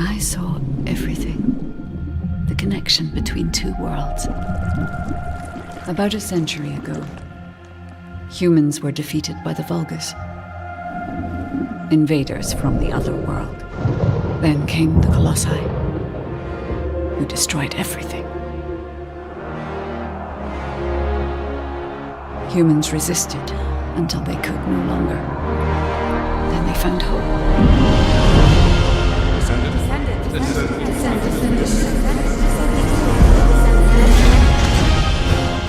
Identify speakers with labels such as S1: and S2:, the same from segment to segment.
S1: I saw everything. The connection between two worlds. About a century ago, humans were defeated by the Vulgus. Invaders from the other world. Then came the Colossi, who destroyed everything. Humans resisted until they could no longer. Then they found hope.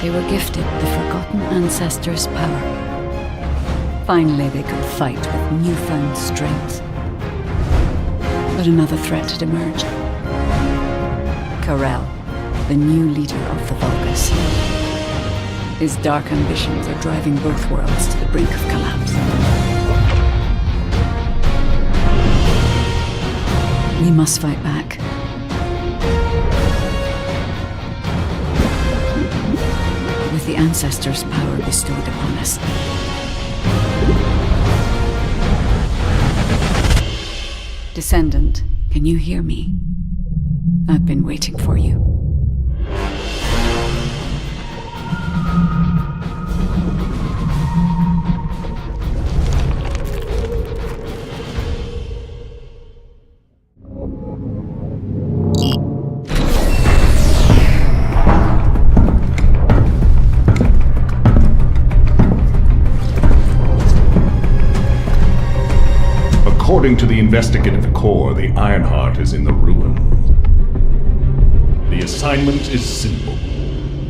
S1: They were gifted the forgotten ancestors' power. Finally, they could fight with newfound strength. But another threat had emerged. Karel, the new leader of the Vulgus. His dark ambitions are driving both worlds to the brink of collapse. We must fight back. With the ancestors' power bestowed upon us. Descendant, can you hear me? I've been waiting for you.
S2: According to the investigative core, the Ironheart is in the ruin. The assignment is simple.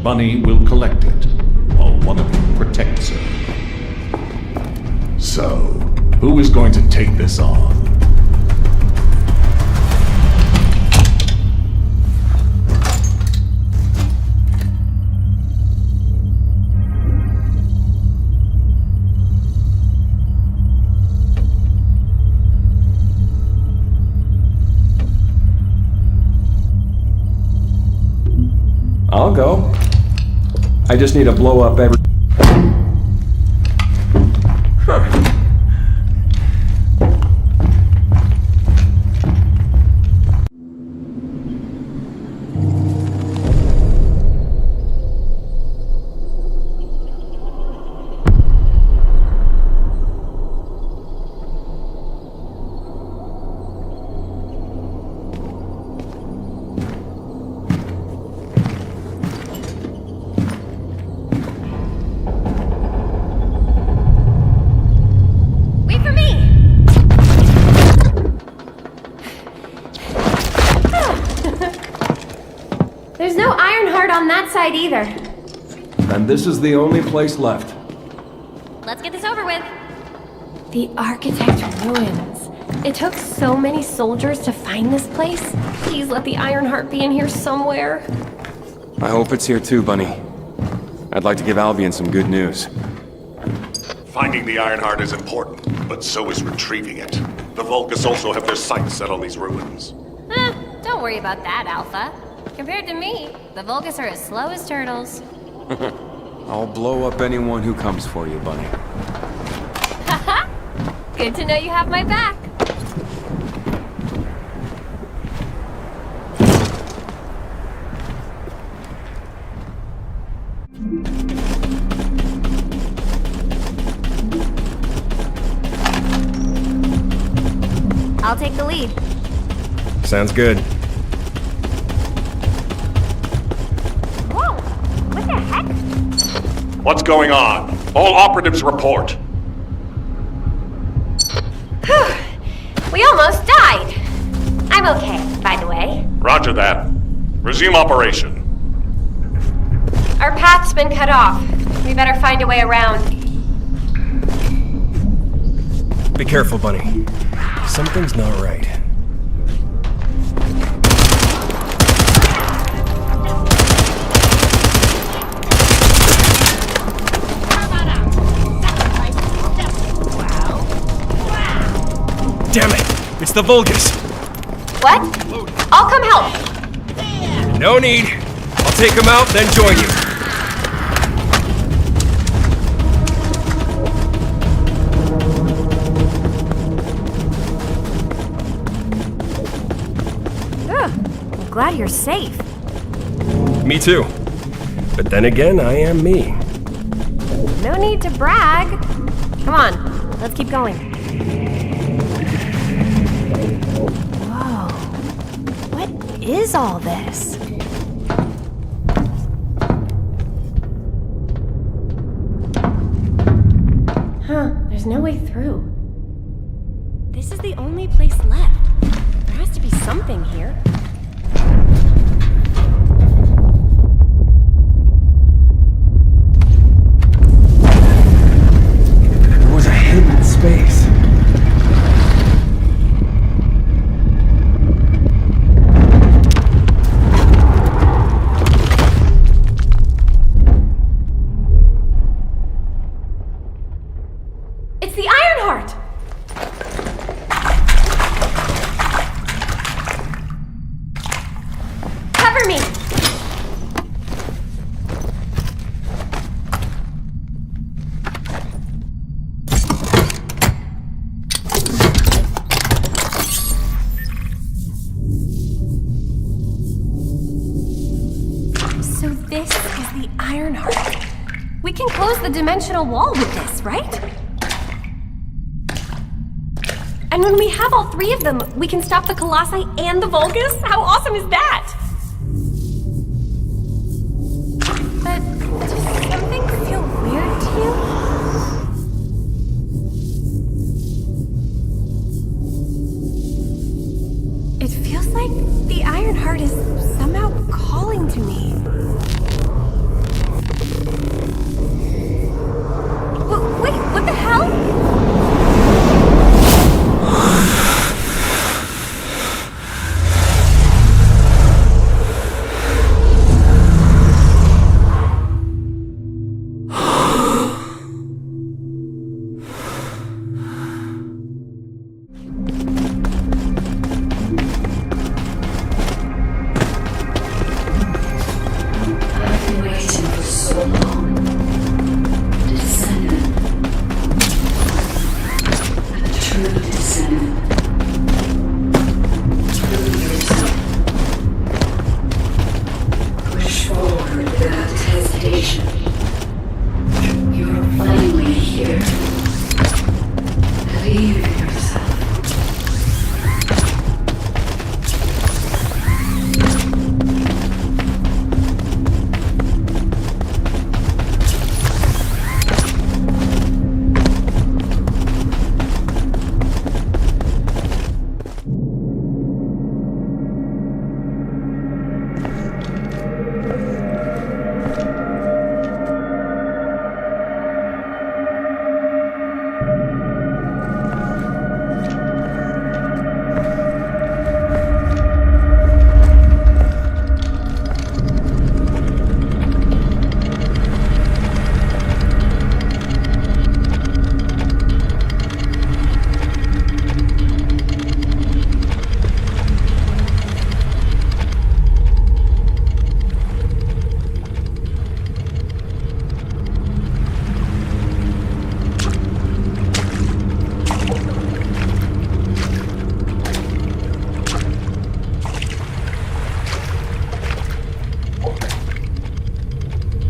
S2: Bunny will collect it, while one of you protects her. So, who is going to take this on?
S3: I'll go. I just need to blow up every...
S4: There's no Ironheart on that side either.
S3: And this is the only place left.
S4: Let's get this over with. The Architect Ruins. It took so many soldiers to find this place. Please let the Ironheart be in here somewhere.
S3: I hope it's here too, Bunny. I'd like to give Albion some good news.
S2: Finding the Ironheart is important, but so is retrieving it. The Vulgus also have their sights set on these ruins.
S4: Don't worry about that, Alpha. Compared to me, the Vulgus are as slow as turtles.
S3: I'll blow up anyone who comes for you, Bunny.
S4: Haha! Good to know you have my back. I'll take the lead.
S3: Sounds good.
S4: Whoa! What the heck?
S2: What's going on? All operatives report.
S4: We almost died. I'm okay, by the way.
S2: Roger that. Resume operation.
S4: Our path's been cut off. We better find a way around.
S5: Be careful, Bunny. Something's not right. Damn it! It's the Vulgus!
S4: What? I'll come help.
S5: No need. I'll take him out, then join you.
S6: glad you're safe.
S5: Me too. But then again, I am me.
S6: No need to brag. Come on, let's keep going. Whoa. What is all this?
S4: Huh, there's no way through.
S6: This is the only place left. There has to be something here.
S3: There was a hidden space.
S4: It's the Ironheart! Cover me!
S6: So this is the Ironheart. We can close the dimensional wall with this, right?
S4: And when we have all three of them, we can stop the Colossi and the Vulgus? How awesome is that?
S6: But does something feel weird to you? It feels like the Ironheart is somehow calling to me. Wait, what the hell?
S1: I've been waiting for so long. Descendant. A true descendant. Prove yourself. Push forward without hesitation. You're finally here. Believe in yourself.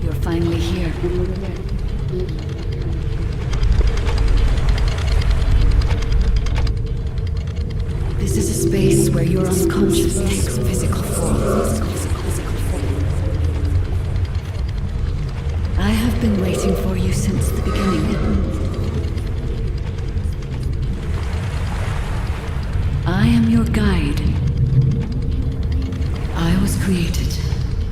S1: You're finally here. This is a space where your unconscious takes physical form. I have been waiting for you since the beginning. I am your guide. I was created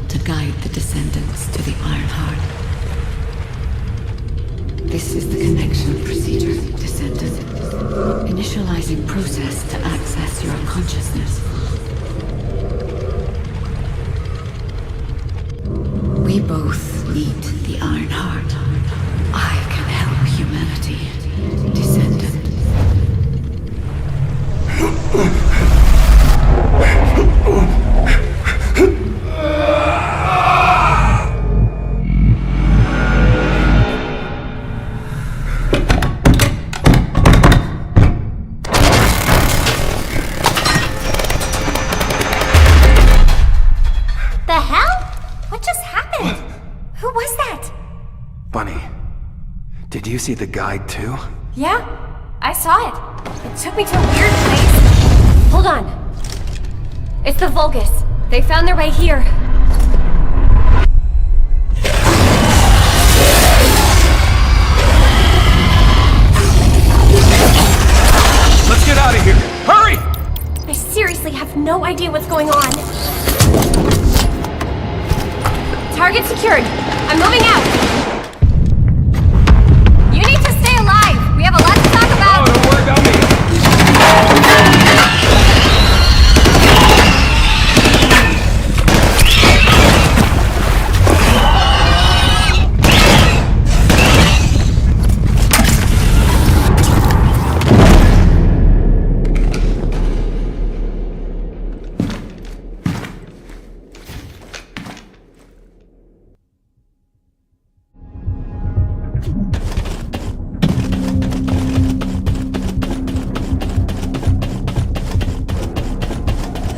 S1: to guide the descendants to the Ironheart. This is the connection procedure, descendant. Initializing process to access your consciousness. We both need the Ironheart. I can help humanity, descendant.
S5: you see the guide too?
S6: Yeah, I saw it. It took me to a weird place. Hold on. It's the Vulgus. They found their way here.
S5: Let's get out of here! Hurry!
S6: I seriously have no idea what's going on. Target secured. I'm moving out. You need to stay alive. We have a lot to talk about.
S5: Oh, don't worry about me.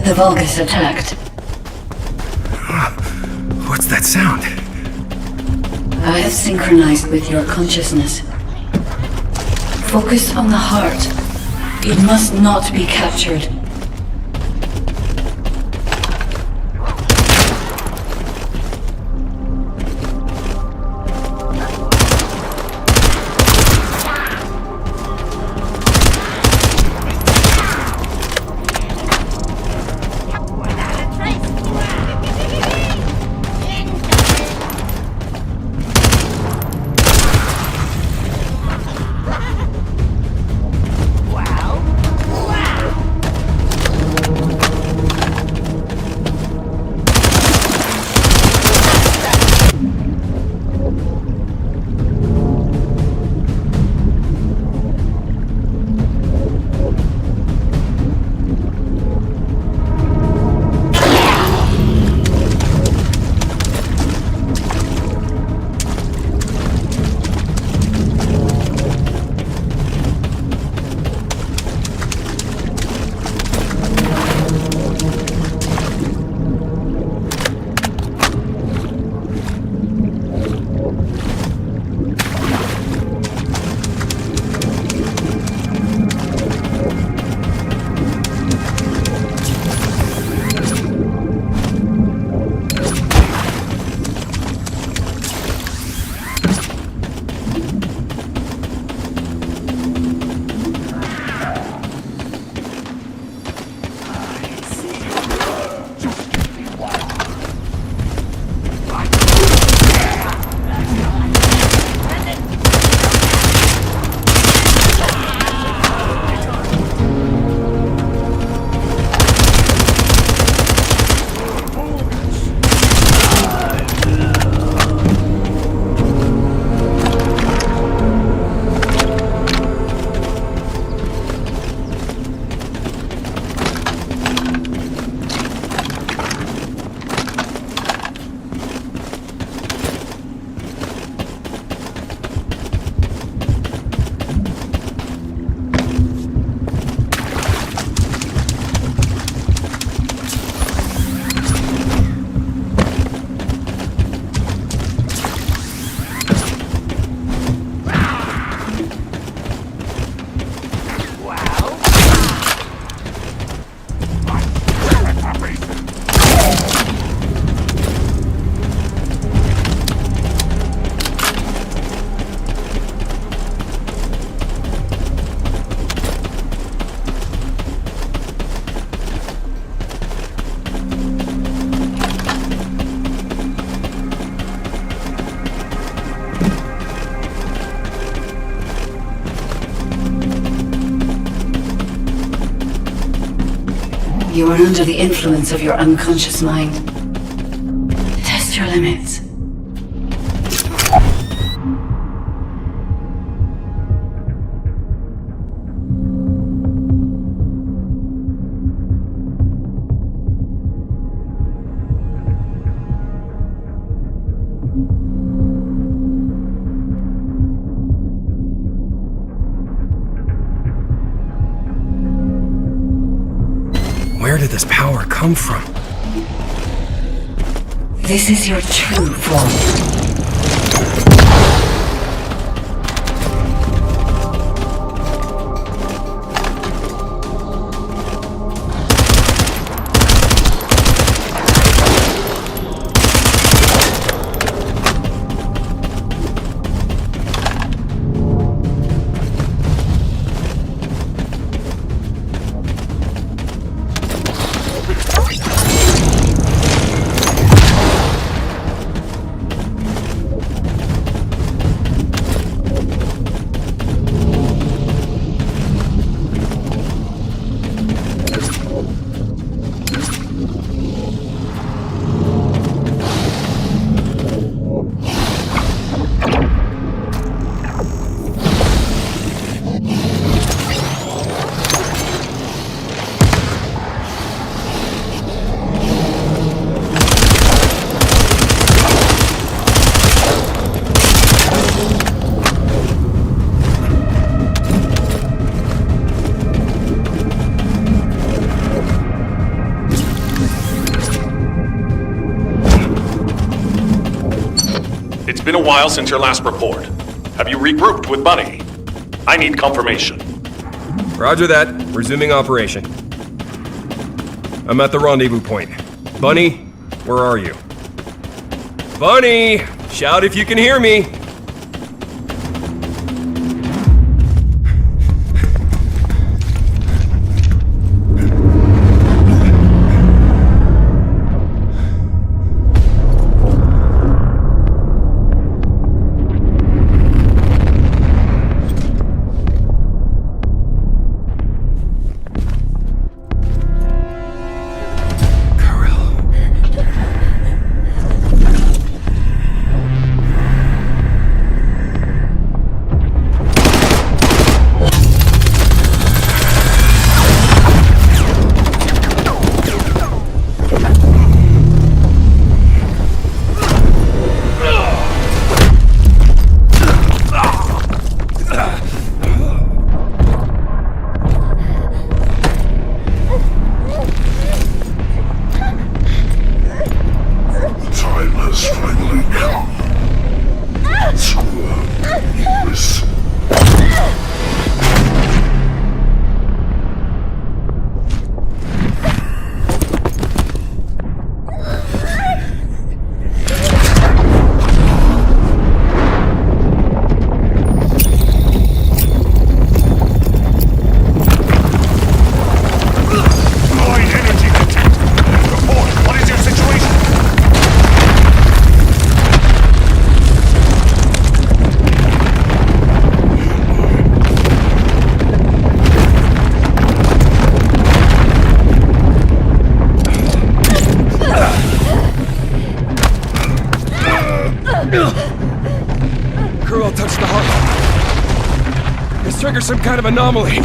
S1: The Vulgus attacked.
S5: What's that sound?
S1: I have synchronized with your consciousness. Focus on the heart. It must not be captured. You are under the influence of your unconscious mind. Test your limits.
S5: Where did this power come from?
S1: This is your true form.
S2: been a while since your last report. Have you regrouped with Bunny? I need confirmation.
S5: Roger that. Resuming operation. I'm at the rendezvous point. Bunny, where are you? Bunny! Shout if you can hear me! Kurl touched the heart. This triggers some kind of anomaly.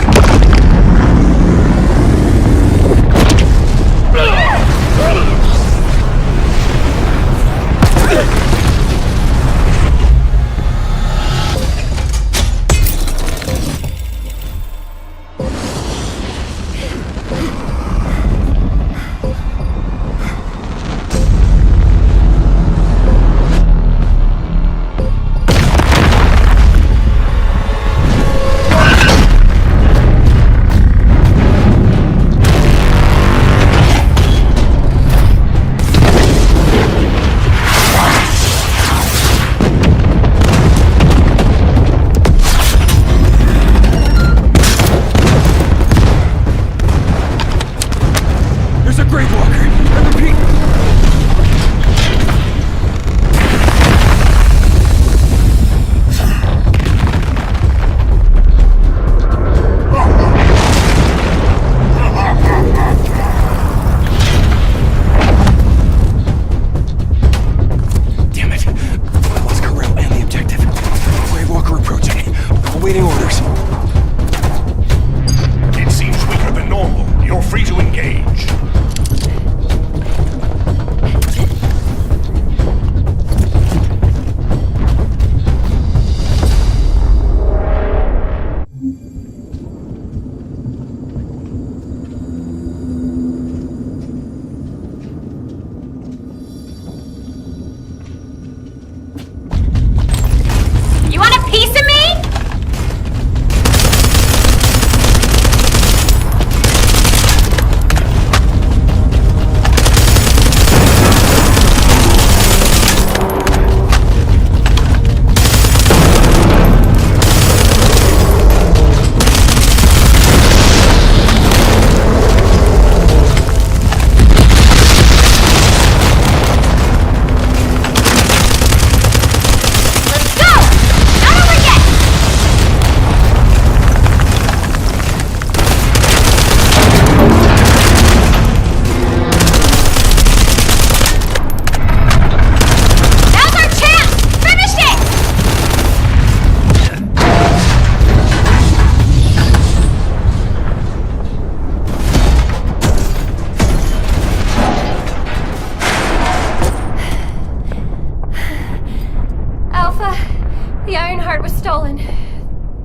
S4: The Iron Heart was stolen.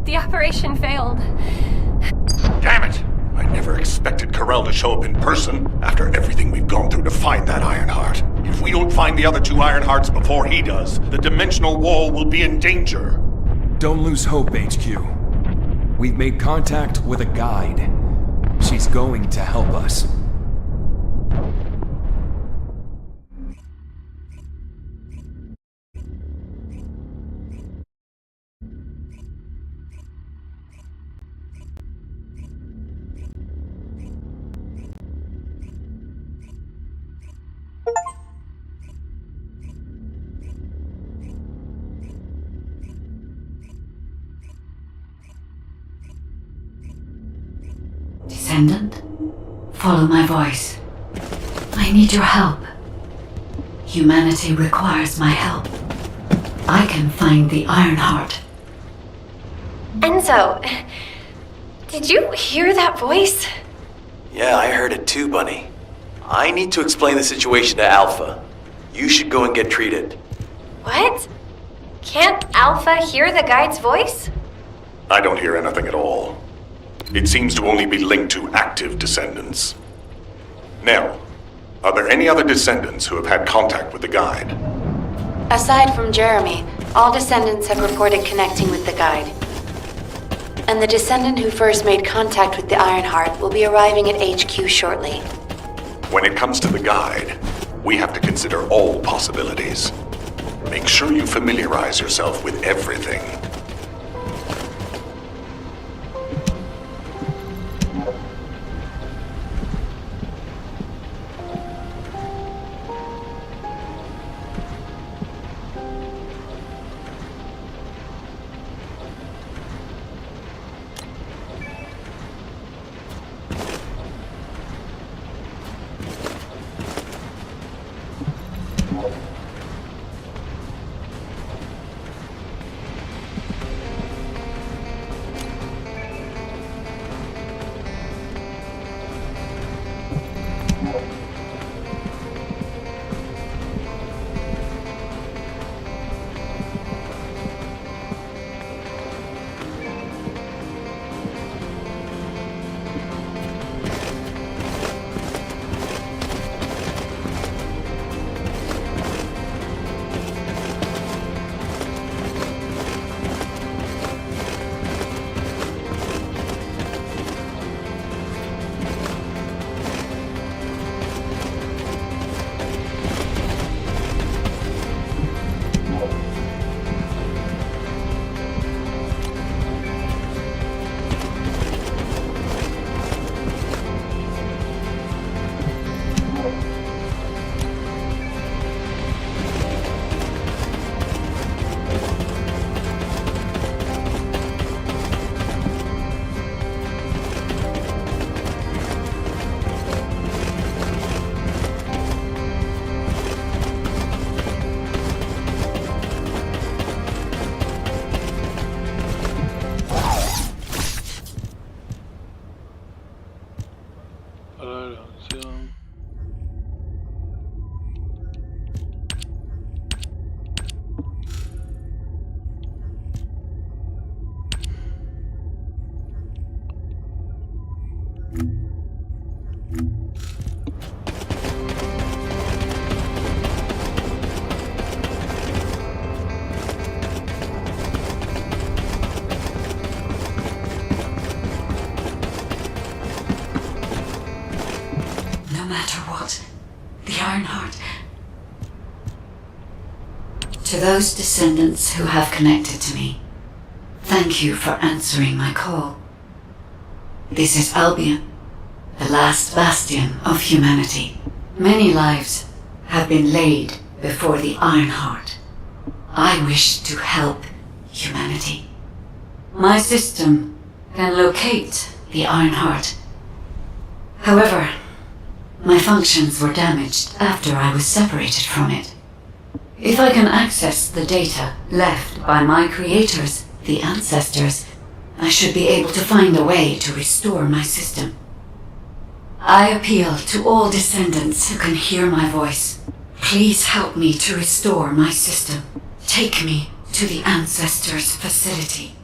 S4: The operation failed.
S2: Damn it! I never expected Karel to show up in person after everything we've gone through to find that Ironheart. If we don't find the other two Ironhearts before he does, the dimensional wall will be in danger.
S5: Don't lose hope, HQ. We've made contact with a guide. She's going to help us.
S1: Descendant, follow my voice. I need your help. Humanity requires my help. I can find the Ironheart.
S4: Enzo, did you hear that voice?
S7: Yeah, I heard it too, Bunny. I need to explain the situation to Alpha. You should go and get treated.
S4: What? Can't Alpha hear the guide's voice?
S2: I don't hear anything at all. It seems to only be linked to active descendants. Nell, are there any other descendants who have had contact with the guide?
S8: Aside from Jeremy, all descendants have reported connecting with the guide. And the descendant who first made contact with the Ironheart will be arriving at HQ shortly.
S2: When it comes to the guide, we have to consider all possibilities. Make sure you familiarize yourself with everything.
S1: No matter what, the Ironheart. To those descendants who have connected to me, thank you for answering my call. This is Albion, the last bastion of humanity. Many lives have been laid before the Ironheart. I wish to help humanity. My system can locate the Ironheart. However, my functions were damaged after I was separated from it. If I can access the data left by my creators, the ancestors, I should be able to find a way to restore my system. I appeal to all descendants who can hear my voice. Please help me to restore my system. Take me to the ancestors' facility.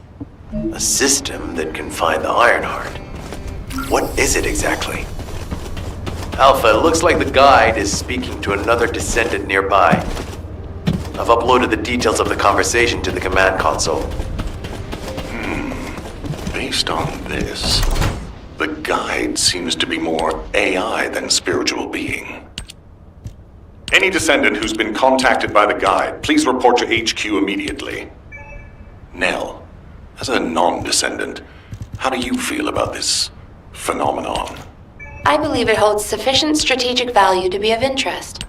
S7: A system that can find the Ironheart. What is it exactly? Alpha, it looks like the guide is speaking to another descendant nearby. I've uploaded the details of the conversation to the command console.
S9: Based on this, the guide seems to be more AI than spiritual being. Any descendant who's been contacted by the guide, please report to HQ immediately. Nell, as a non-descendant, how do you feel about this phenomenon?
S8: I believe it holds sufficient strategic value to be of interest.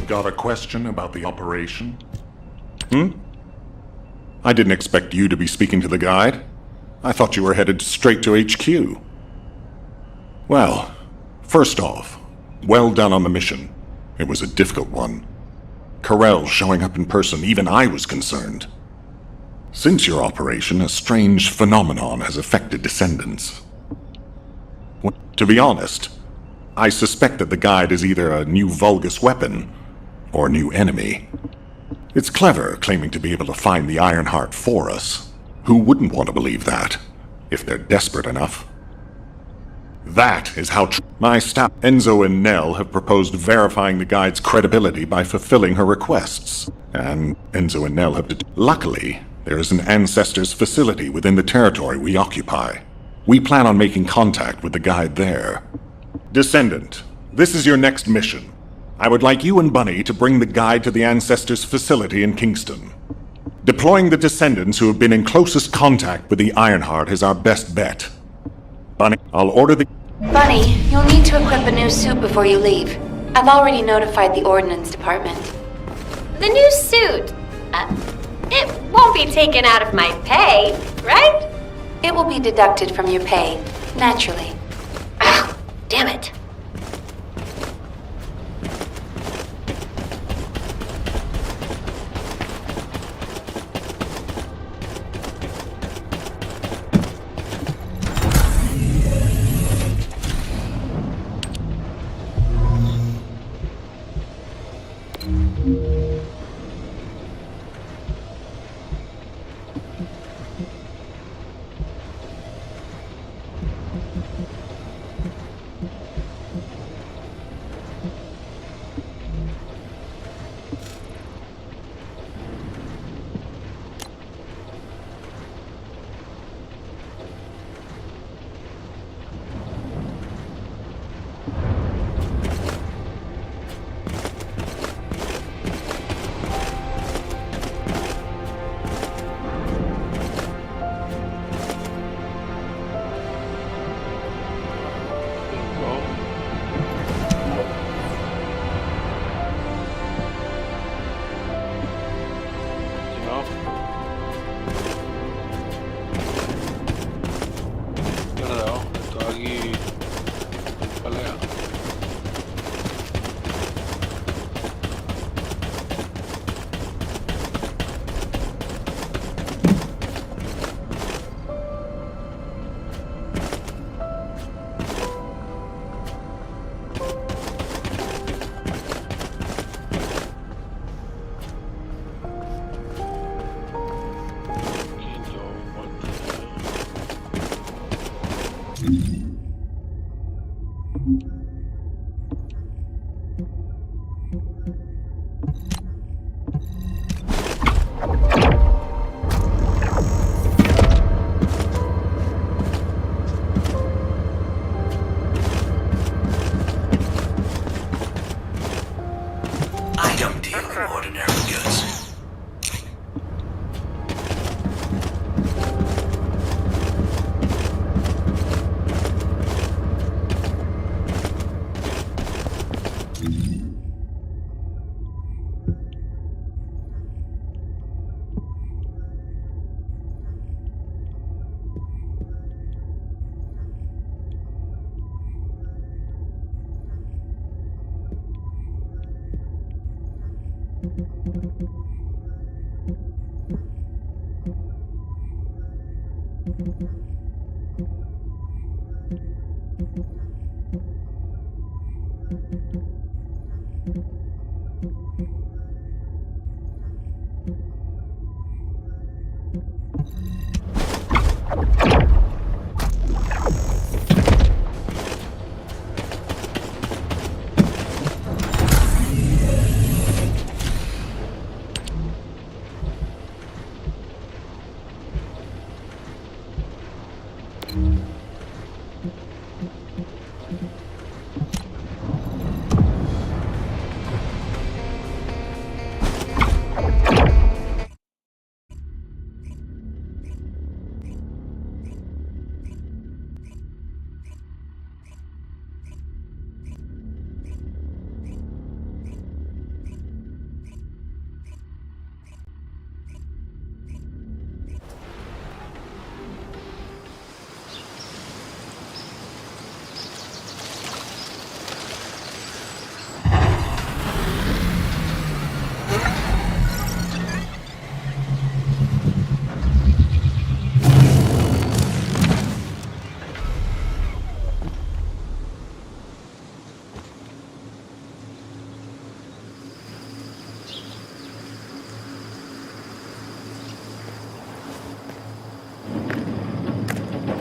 S9: Got a question about the operation? I didn't expect you to be speaking to the guide. I thought you were headed straight to HQ. Well, first off, well done on the mission. It was a difficult one. Carell showing up in person, even I was concerned. Since your operation, a strange phenomenon has affected descendants. To be honest, I suspect that the guide is either a new Vulgus weapon or a new enemy. It's clever claiming to be able to find the Ironheart for us. Who wouldn't want to believe that, if they're desperate enough? That is how my staff, Enzo and Nell, have proposed verifying the guide's credibility by fulfilling her requests. And Enzo and Nell have Luckily, there is an Ancestors facility within the territory we occupy. We plan on making contact with the guide there. Descendant, this is your next mission. I would like you and Bunny to bring the guide to the Ancestors facility in Kingston. Deploying the descendants who have been in closest contact with the Ironheart is our best bet. Bunny, I'll order the...
S8: Bunny, you'll need to equip a new suit before you leave. I've already notified the Ordnance Department.
S4: The new suit. It won't be taken out of my pay, right?
S8: It will be deducted from your pay, naturally.
S4: Ah, damn it.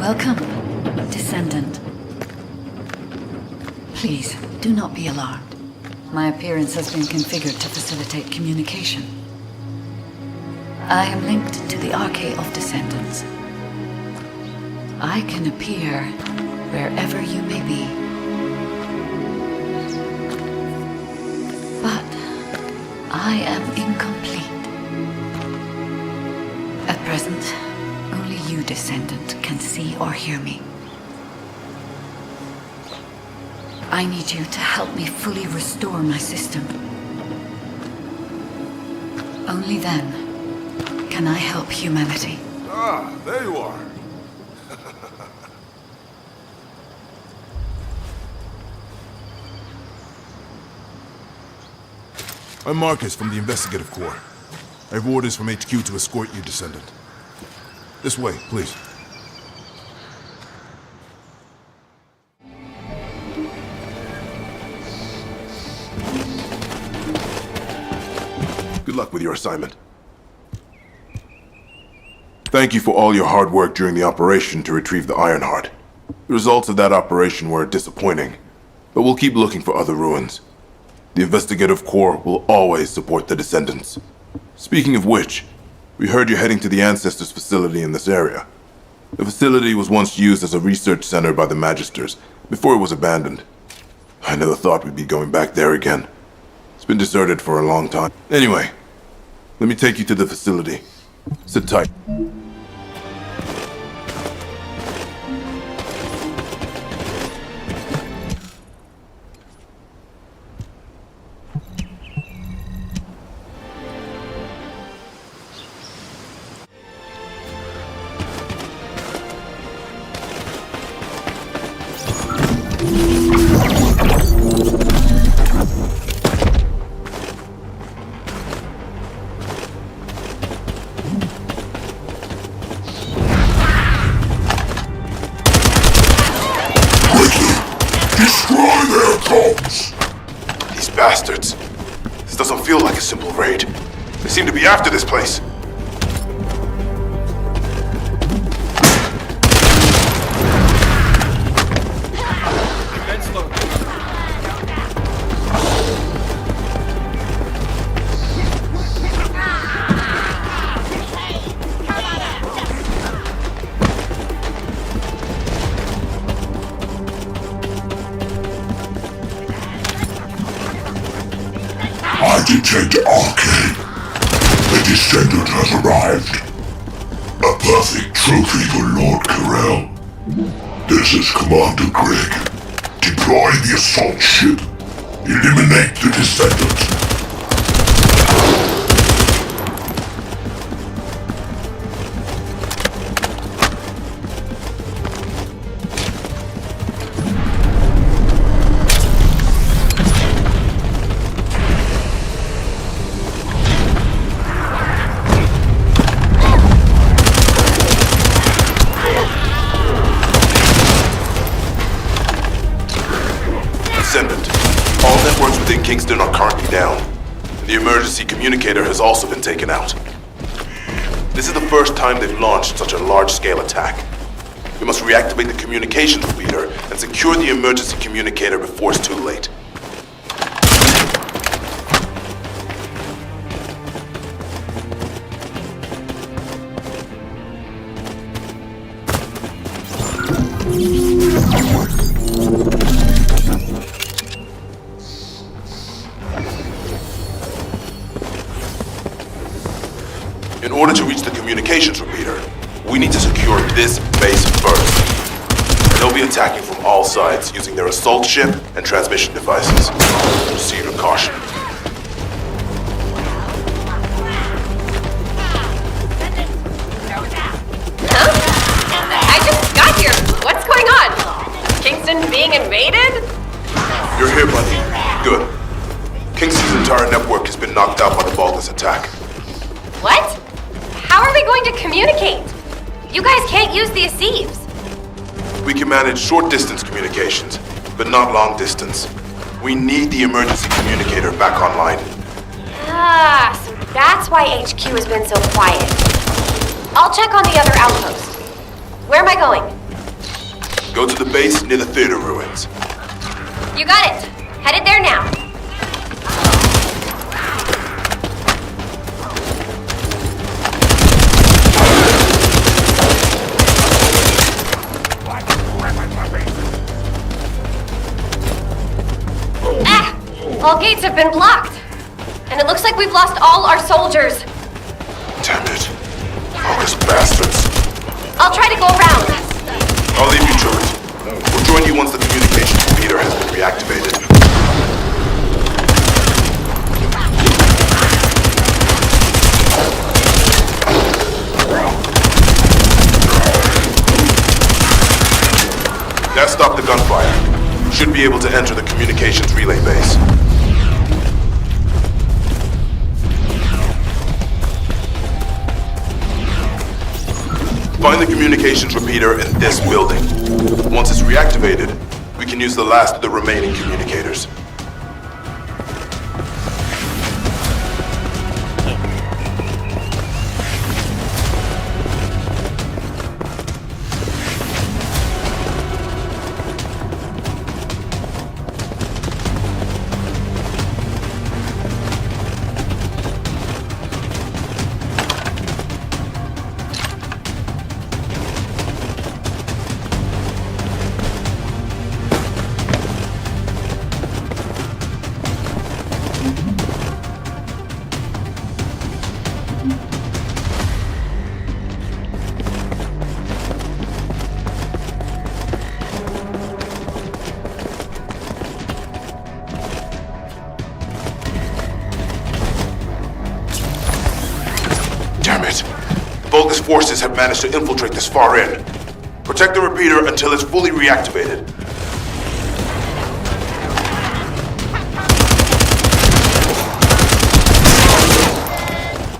S1: Welcome, descendant. Please, do not be alarmed. My appearance has been configured to facilitate communication. I am linked to the Arcade of Descendants. I can appear wherever you may be. But I am incomplete. At present, only you, descendant, can see or hear me. I need you to help me fully restore my system. Only then can I help humanity.
S10: Ah, there you are. I'm Marcus from the Investigative Corps. I have orders from HQ to escort you, Descendant. This way, please. Good luck with your assignment. Thank you for all your hard work during the operation to retrieve the Ironheart. The results of that operation were disappointing, but we'll keep looking for other ruins. The Investigative Corps will always support the Descendants. Speaking of which, we heard you're heading to the Ancestors facility in this area. The facility was once used as a research center by the Magisters, before it was abandoned. I never thought we'd be going back there again. It's been deserted for a long time. Anyway, let me take you to the facility. Sit tight. These bastards. This doesn't feel like a simple raid. They seem to be after this place.
S11: I detect Arcade. The Descendant has arrived. A perfect trophy for Lord Carell. This is Commander Greg. Deploy the assault ship. Eliminate the Descendant.
S10: All networks within Kingston are currently down. The emergency communicator has also been taken out. This is the first time they've launched such a large-scale attack. We must reactivate the communications repeater and secure the emergency communicator before it's too late. In order to reach the communications repeater, we need to secure this base first. They'll be attacking from all sides using their assault ship and transmission devices. Proceed with caution.
S6: I just got here. What's going on? Kingston being invaded?
S10: You're here, buddy. Good. Kingston's entire network has been knocked out by the Vulgus attack.
S6: What? How are we going to communicate? You guys can't use the Asieves.
S10: We can manage short-distance communications, but not long-distance. We need the emergency communicator back online.
S6: Ah, so that's why HQ has been so quiet. I'll check on the other outpost. Where am I going?
S10: Go to the base near the theater ruins.
S6: You got it. Headed there now. All gates have been blocked. And it looks like we've lost all our soldiers.
S10: Damn it. Vulgus bastards.
S6: I'll try to go around.
S10: I'll leave you to it. We'll join you once the communications repeater has been reactivated. That stopped the gunfire. Should be able to enter the communications relay base. Find the communications repeater in this building. Once it's reactivated, we can use the last of the remaining communicators. Damn it! Vulgus forces have managed to infiltrate this far in. Protect the repeater until it's fully reactivated.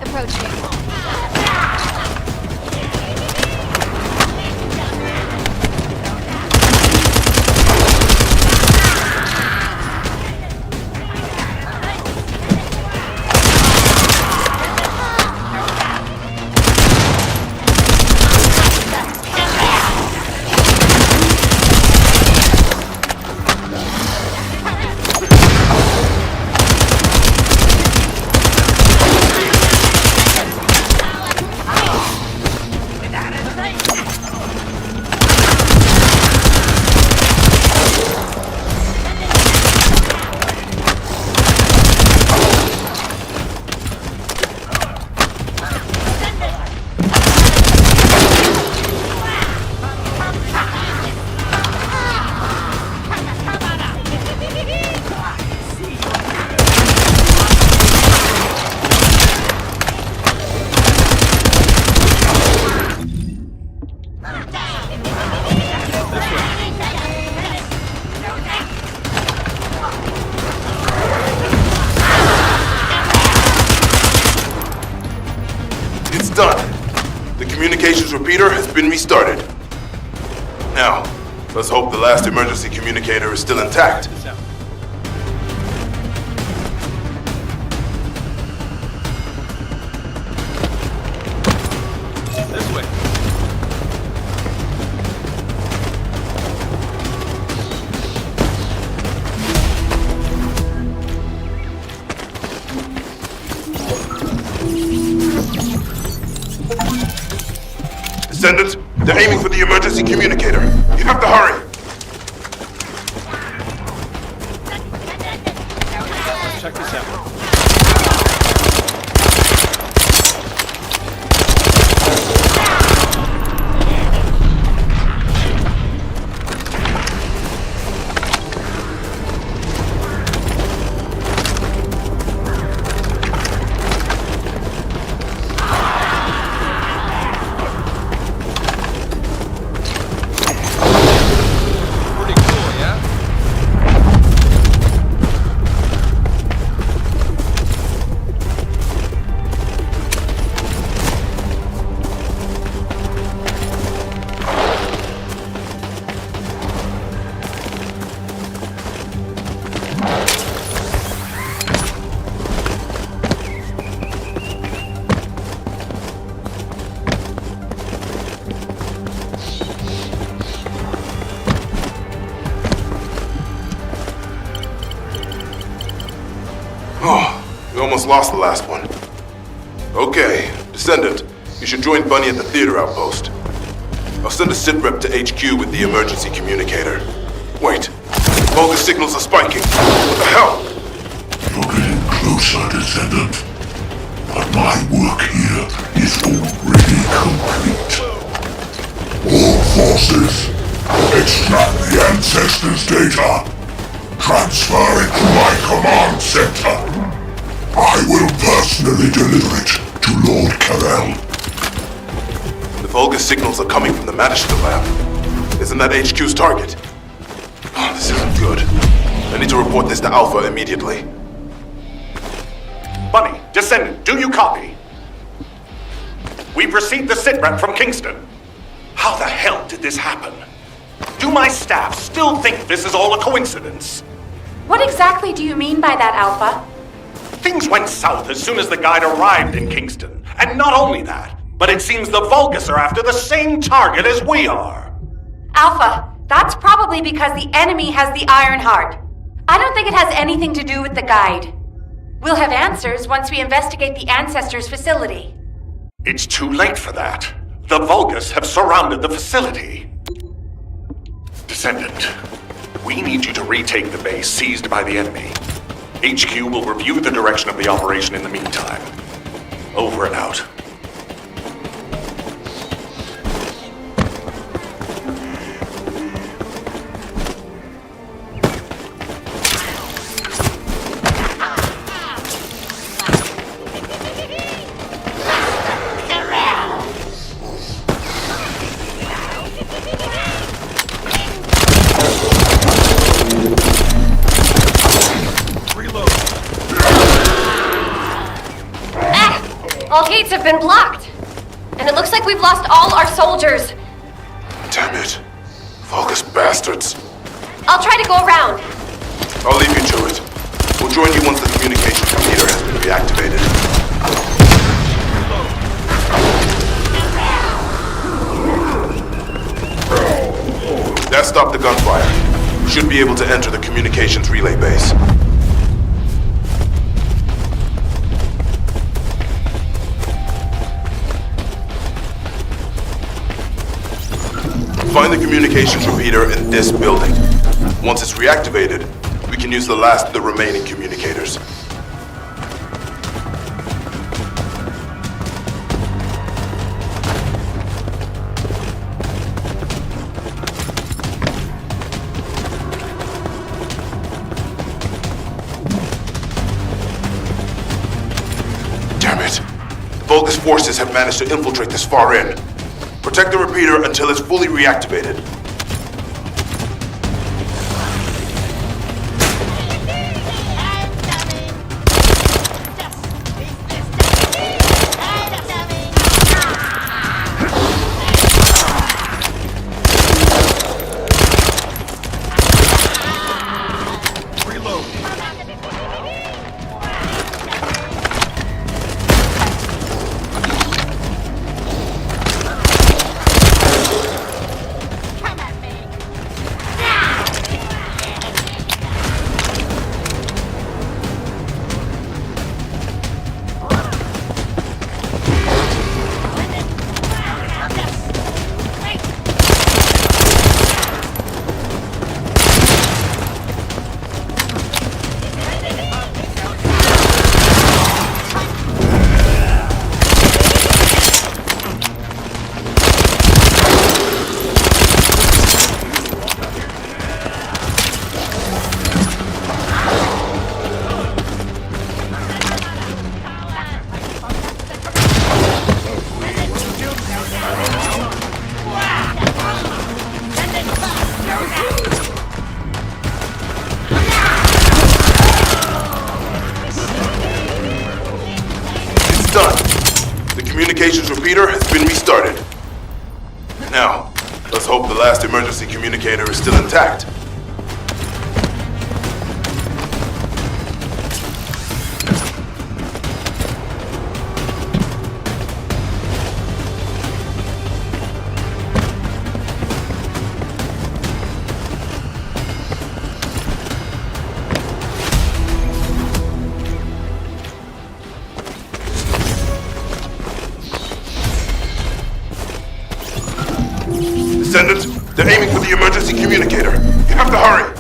S6: Approaching.
S10: It's done. The communications repeater has been restarted. Now, let's hope the last emergency communicator is still intact.
S5: way.
S10: Descendant, they're aiming for the emergency communicator. You have to hurry.
S5: Check this out. Pretty cool, yeah?
S10: Oh, we almost lost the last one. Okay, Descendant, you should join Bunny at the theater outpost. I'll send a sit rep to HQ with the emergency communicator. Wait, bogus signals are spiking. What the hell?
S11: You're getting closer, Descendant. But my work here is already complete. All forces, extract the Ancestors' data. Transfer it to my command center. I will personally deliver it to Lord Carell.
S10: The Vulgus signals are coming from the Magister lab. Isn't that HQ's target? Oh, this isn't good. I need to report this to Alpha immediately.
S9: Bunny, Descendant, do you copy? We've received the sitrep from Kingston. How the hell did this happen? Do my staff still think this is all a coincidence?
S8: What exactly do you mean by that, Alpha?
S9: Things went south as soon as the guide arrived in Kingston. And not only that, but it seems the Vulgus are after the same target as we are.
S8: Alpha, that's probably because the enemy has the Iron Heart. I don't think it has anything to do with the guide. We'll have answers once we investigate the Ancestors' facility.
S9: It's too late for that. The Vulgus have surrounded the facility. Descendant, we need you to retake the base seized by the enemy. HQ will review the direction of the operation in the meantime. Over and out.
S4: All gates have been blocked. And it looks like we've lost all our soldiers.
S10: Damn it. Vulgus bastards.
S4: I'll try to go around.
S10: I'll leave you to it. We'll join you once the communication computer has been reactivated. That stopped the gunfire. We should be able to enter the communications relay base. Find the communications repeater in this building. Once it's reactivated, we can use the last of the remaining communicators. Damn it. The Vulgus forces have managed to infiltrate this far in. Protect the repeater until it's fully reactivated. been restarted. Now, let's hope the last emergency communicator is still intact. Descendant, they're aiming for the emergency communicator. You have to hurry.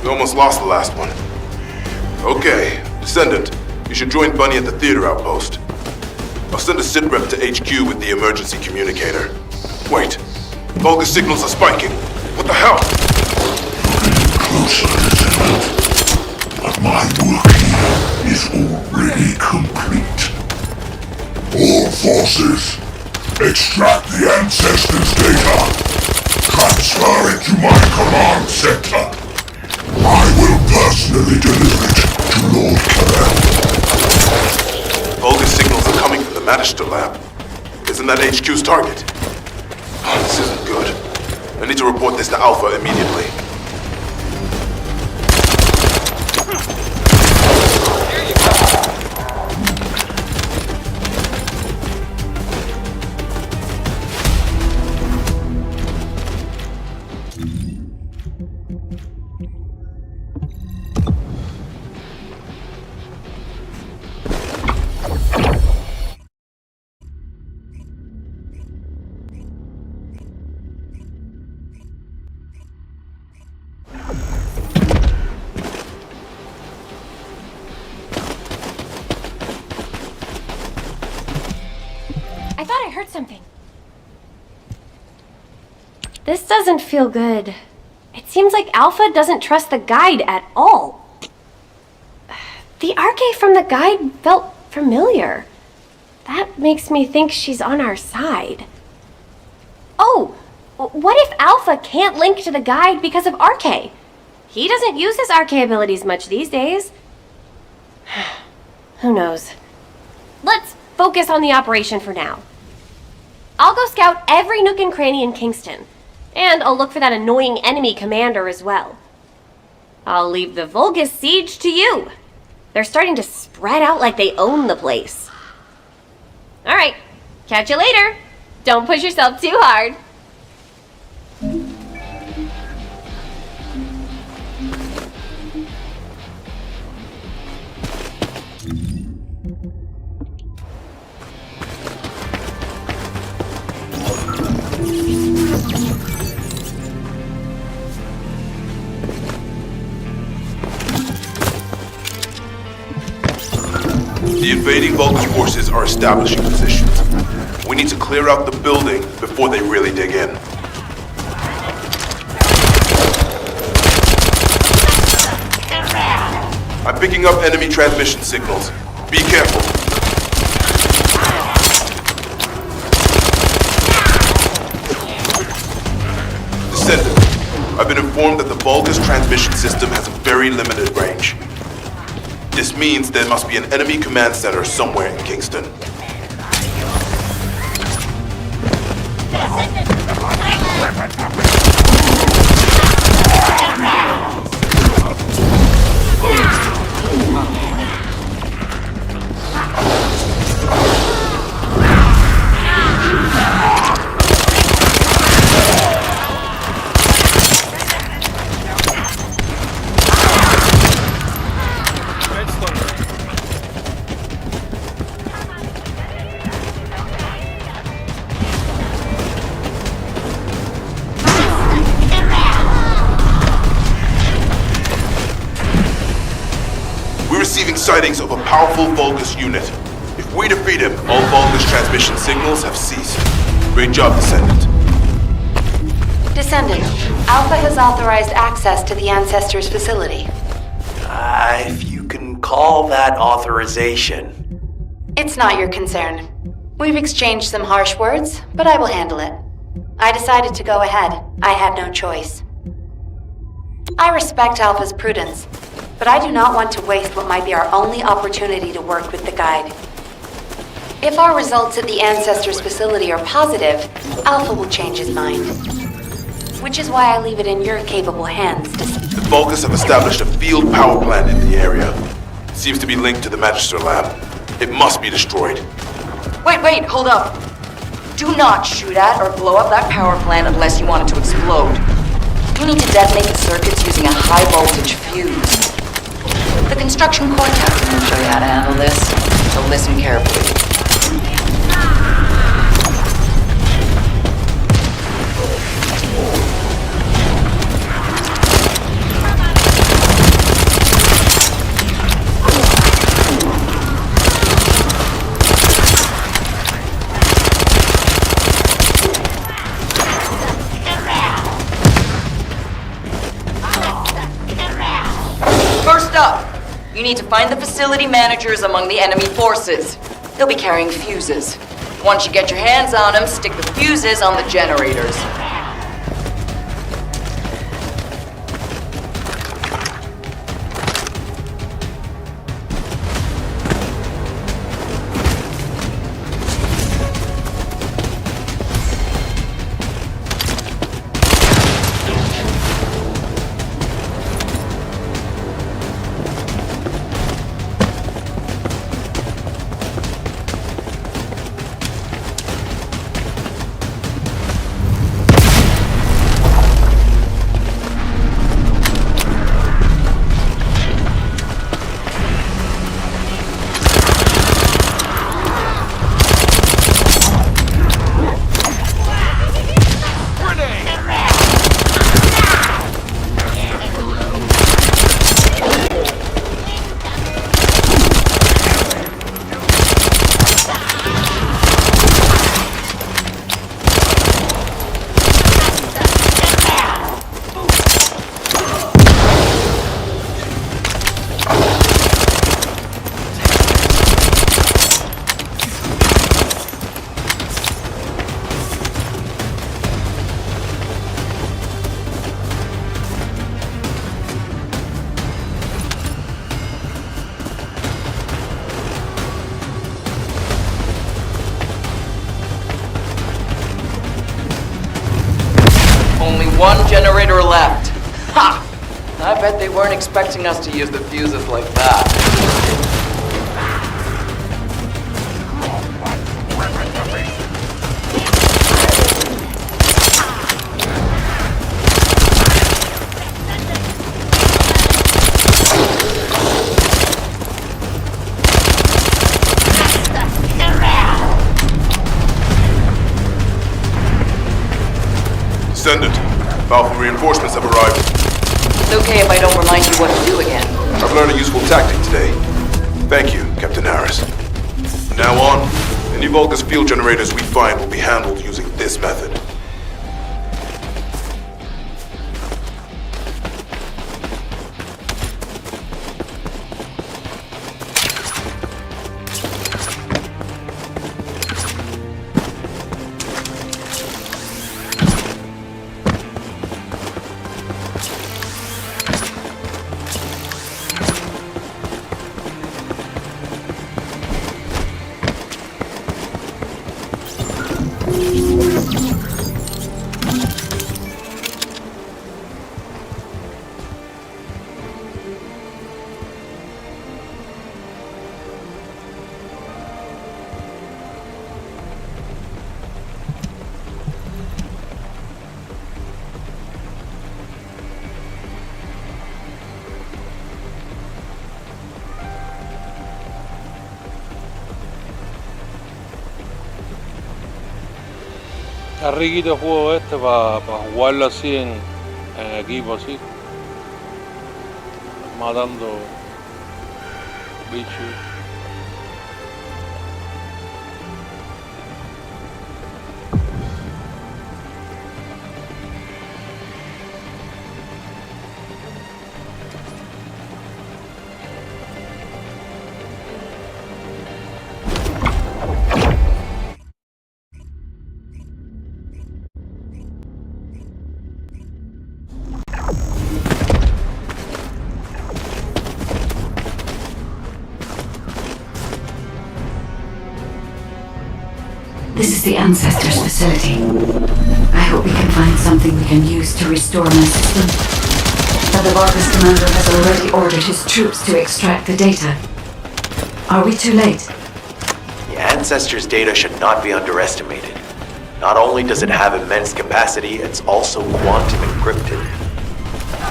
S10: We almost lost the last one. Okay, Descendant, you should join Bunny at the theater outpost. I'll send a sitrep to HQ with the emergency communicator. Wait, Vulgus signals are spiking. What the hell?
S11: Closer, Descendant. But my work here is already complete. All forces, extract the Ancestors' data. Transfer it to my command center. I will personally deliver it to Lord Carell.
S10: Vulgus signals are coming from the Magister lab. Isn't that HQ's target? Oh, this isn't good. I need to report this to Alpha immediately.
S4: I thought I heard something. This doesn't feel good. It seems like Alpha doesn't trust the guide at all. The arche from the guide felt familiar. That makes me think she's on our side. Oh, what if Alpha can't link to the guide because of arche? He doesn't use his arche abilities much these days. Who knows? Let's focus on the operation for now. I'll go scout every nook and cranny in Kingston, and I'll look for that annoying enemy commander as well. I'll leave the Vulgus siege to you. They're starting to spread out like they own the place. All right, catch you later. Don't push yourself too hard.
S10: The invading Vulgus forces are establishing positions. We need to clear out the building before they really dig in. I'm picking up enemy transmission signals. Be careful. Descendant, I've been informed that the Vulgus transmission system has a very limited range. This means there must be an enemy command center somewhere in Kingston. Receiving sightings of a powerful Vulgus unit. If we defeat him, all Vulgus transmission signals have ceased. Great job, Descendant.
S8: Descendant, Alpha has authorized access to the Ancestors' facility.
S7: If you can call that authorization.
S8: It's not your concern. We've exchanged some harsh words, but I will handle it. I decided to go ahead. I had no choice. I respect Alpha's prudence, but I do not want to waste what might be our only opportunity to work with the Guide. If our results at the Ancestors' facility are positive, Alpha will change his mind. Which is why I leave it in your capable hands to...
S10: The Vulgus have established a field power plant in the area. It seems to be linked to the Magister lab. It must be destroyed.
S12: Wait, hold up. Do not shoot at or blow up that power plant unless you want it to explode. You need to detonate the circuits using a high-voltage fuse. The construction core captain will show you how to handle this, so listen carefully. First up, you need to find the facility managers among the enemy forces. They'll be carrying fuses. Once you get your hands on them, stick the fuses on the generators. One generator left. Ha! I bet they weren't expecting us to use the fuses like that.
S10: Descendant, Alpha reinforcements have arrived.
S12: It's okay if I don't remind you what to do again.
S10: I've learned a useful tactic today. Thank you, Captain Harris. From now on, any Vulgus field generators we find will be handled using this method.
S13: Está riquito el juego este para jugarlo así en equipo así. Matando bichos.
S1: This is the Ancestors facility. I hope we can find something we can use to restore my system. But the Vulgus commander has already ordered his troops to extract the data. Are we too late?
S7: The Ancestors' data should not be underestimated. Not only does it have immense capacity, it's also quantum encrypted.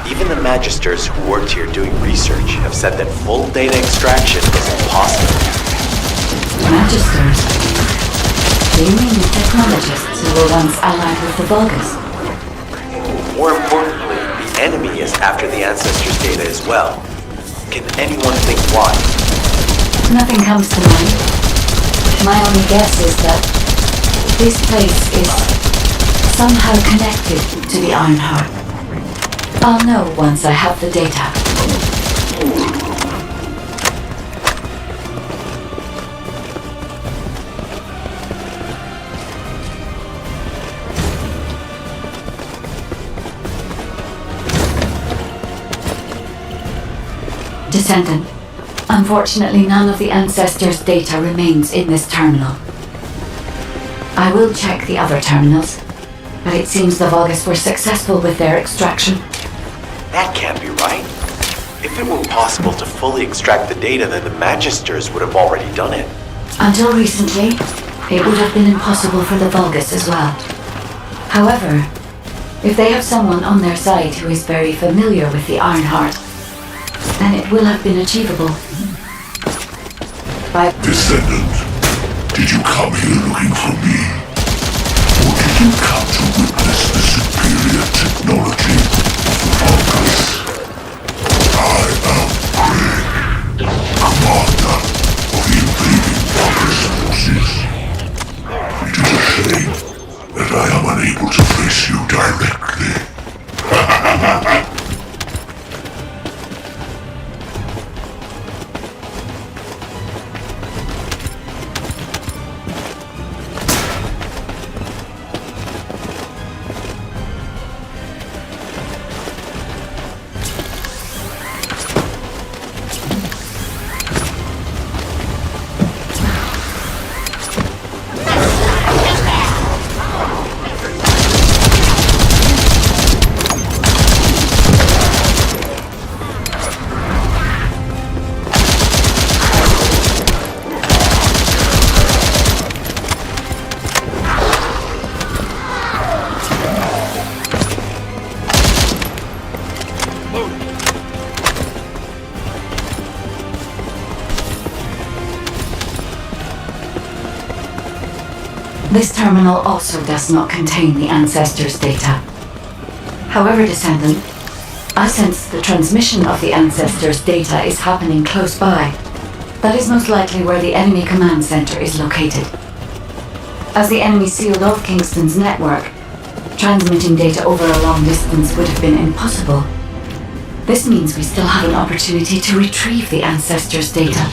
S7: Even the Magisters who worked here doing research have said that full data extraction is impossible.
S1: Magisters? Do you mean the technologists who were once allied with the Vulgus?
S7: More importantly, the enemy is after the Ancestors' data as well. Can anyone think why?
S1: Nothing comes to mind. My only guess is that this place is somehow connected to the Ironheart. I'll know once I have the data. Descendant, unfortunately none of the Ancestors' data remains in this terminal. I will check the other terminals, but it seems the Vulgus were successful with their extraction.
S7: That can't be right. If it were possible to fully extract the data, then the Magisters would have already done it.
S1: Until recently, it would have been impossible for the Vulgus as well. However, if they have someone on their side who is very familiar with the Ironheart, then it will have been achievable.
S11: Descendant, did you come here looking for me? Or did you come to witness the superior technology of the Vulgus? I am Greg, commander of the invading Vulgus forces. It is a shame that I am unable to face you directly.
S1: This terminal also does not contain the Ancestors' data. However, Descendant, I sense the transmission of the Ancestors' data is happening close by. That is most likely where the enemy command center is located. As the enemy sealed off Kingston's network, transmitting data over a long distance would have been impossible. This means we still have an opportunity to retrieve the Ancestors' data.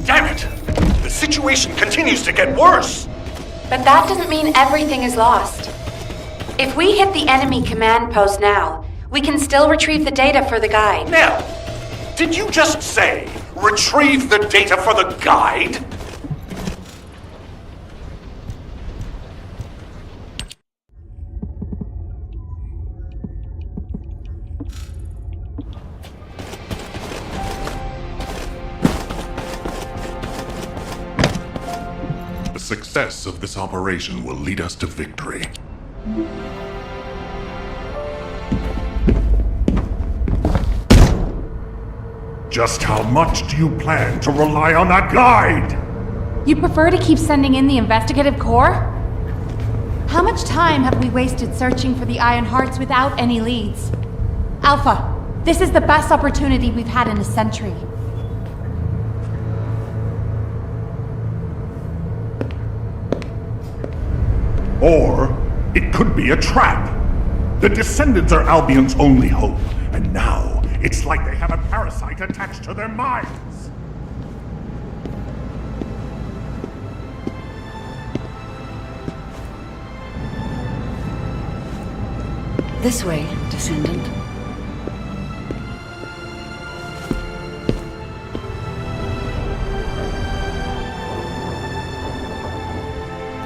S9: Damn it! The situation continues to get worse!
S8: But that doesn't mean everything is lost. If we hit the enemy command post now, we can still retrieve the data for the guide.
S9: Nell, did you just say, retrieve the data for the guide? The success of this operation will lead us to victory. Just how much do you plan to rely on that guide?
S14: You prefer to keep sending in the investigative corps? How much time have we wasted searching for the Iron Hearts without any leads? Alpha, this is the best opportunity we've had in a century.
S9: Or it could be a trap. The descendants are Albion's only hope, and now it's like they have a parasite attached to their minds.
S1: This way, descendant.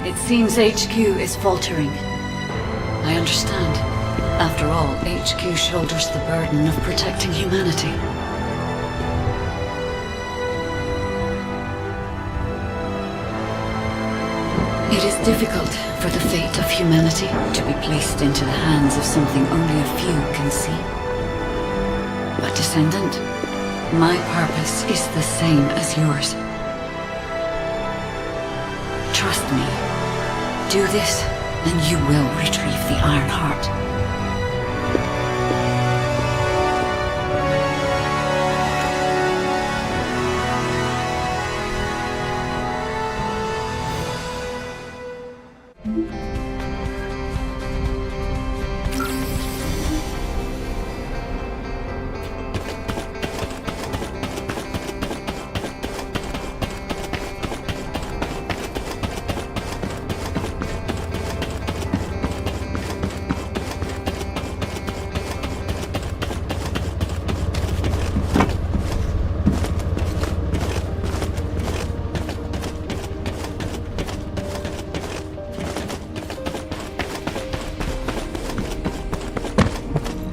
S1: It seems HQ is faltering. I understand. After all, HQ shoulders the burden of protecting humanity. It is difficult for the fate of humanity to be placed into the hands of something only a few can see. But descendant, my purpose is the same as yours. Trust me. Do this, and you will retrieve the Iron Heart.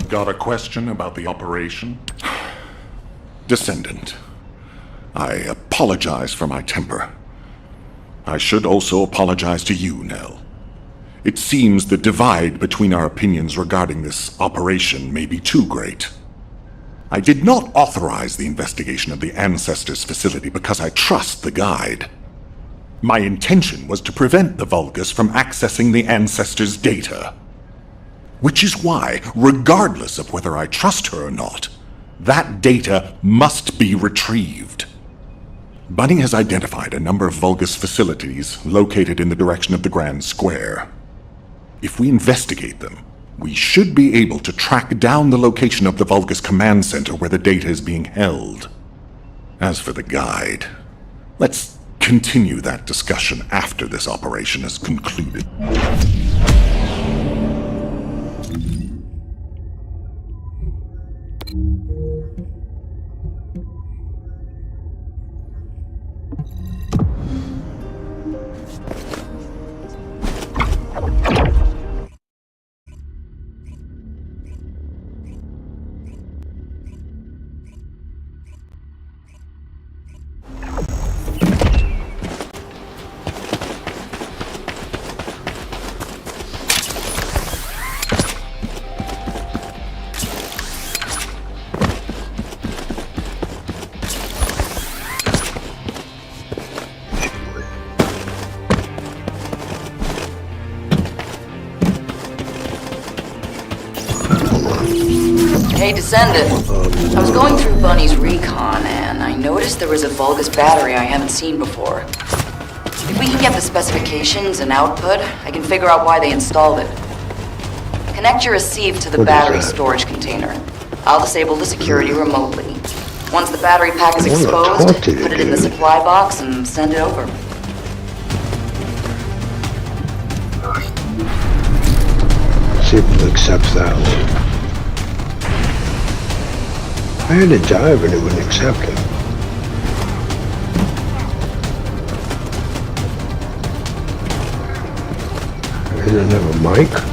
S9: Got a question about the operation? Descendant, I apologize for my temper. I should also apologize to you, Nell. It seems the divide between our opinions regarding this operation may be too great. I did not authorize the investigation of the Ancestors' facility because I trust the guide. My intention was to prevent the Vulgus from accessing the Ancestors' data. Which is why, regardless of whether I trust her or not, that data must be retrieved. Bunny has identified a number of Vulgus facilities located in the direction of the Grand Square. If we investigate them, we should be able to track down the location of the Vulgus command center where the data is being held. As for the guide, let's continue that discussion after this operation is concluded.
S12: Hey, Descendant. I was going through Bunny's recon, and I noticed there was a Vulgus battery I haven't seen before. If we can get the specifications and output, I can figure out why they installed it. Connect your receive to the battery storage container. I'll disable the security remotely. Once the battery pack is exposed, put it in the supply box and send it over.
S15: See if it accepts that one. I had a jive and it wouldn't accept it. It doesn't have a mic.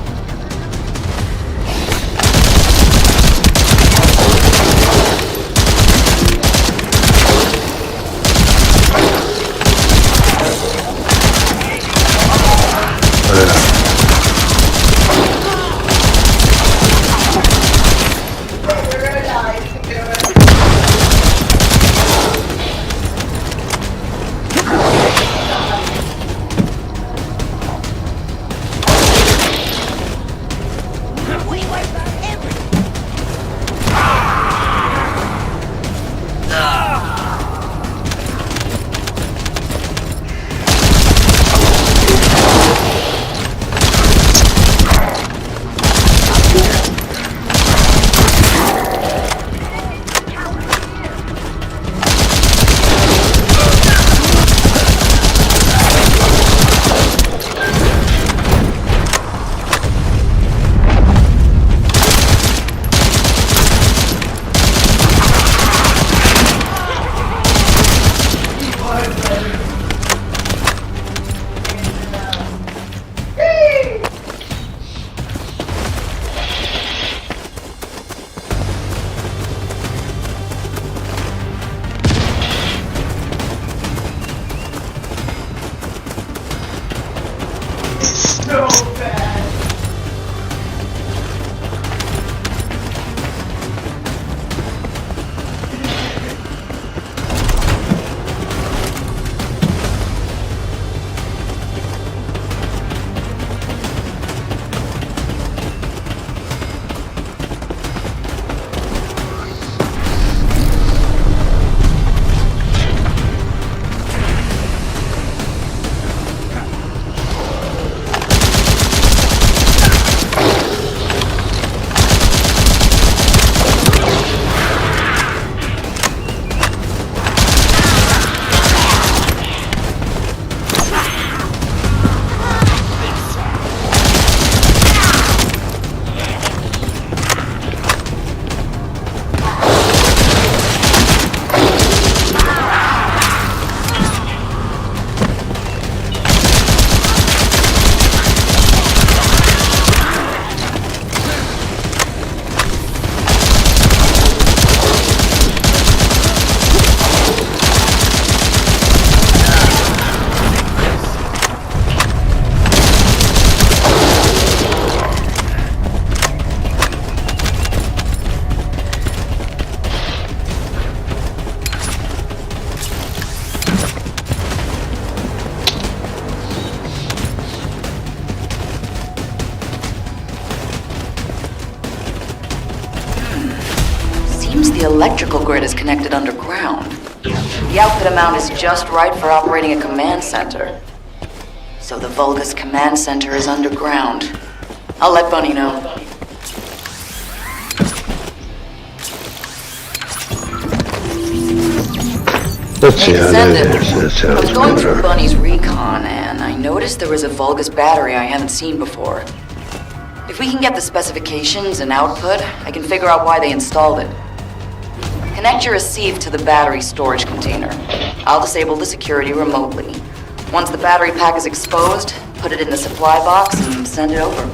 S12: The electrical grid is connected underground. The output amount is just right for operating a command center. So the Vulgus command center is underground. I'll let Bunny know.
S15: Let's see how that
S12: Descendant.
S15: is. That
S12: I
S15: sounds
S12: was going
S15: better.
S12: through Bunny's recon, and I noticed there was a Vulgus battery I haven't seen before. If we can get the specifications and output, I can figure out why they installed it. Connect your receive to the battery storage container. I'll disable the security remotely. Once the battery pack is exposed, put it in the supply box and send it over.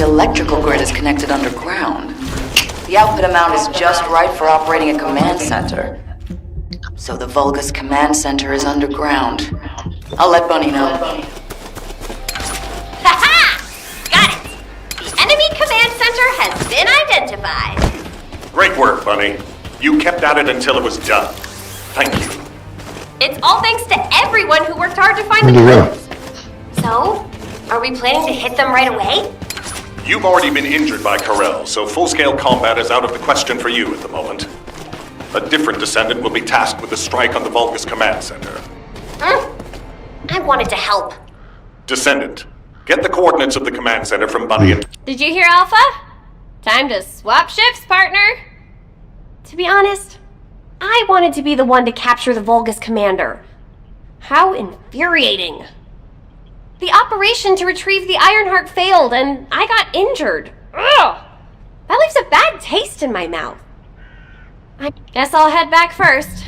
S12: The electrical grid is connected underground. The output amount is just right for operating a command center. So the Vulgus command center is underground. I'll let Bunny know.
S6: Ha-ha! Got it! The enemy command center has been identified.
S9: Great work, Bunny. You kept at it until it was done. Thank you.
S6: It's all thanks to everyone who worked hard to find the clues. So, are we planning to hit them right away?
S9: You've already been injured by Karel, so full-scale combat is out of the question for you at the moment. A different descendant will be tasked with a strike on the Vulgus command center.
S6: I wanted to help.
S9: Descendant, get the coordinates of the command center from Bunny and...
S6: Did you hear, Alpha? Time to swap shifts, partner. To be honest, I wanted to be the one to capture the Vulgus commander. How infuriating. The operation to retrieve the Ironheart failed, and I got injured. Ugh! That leaves a bad taste in my mouth. I guess I'll head back first.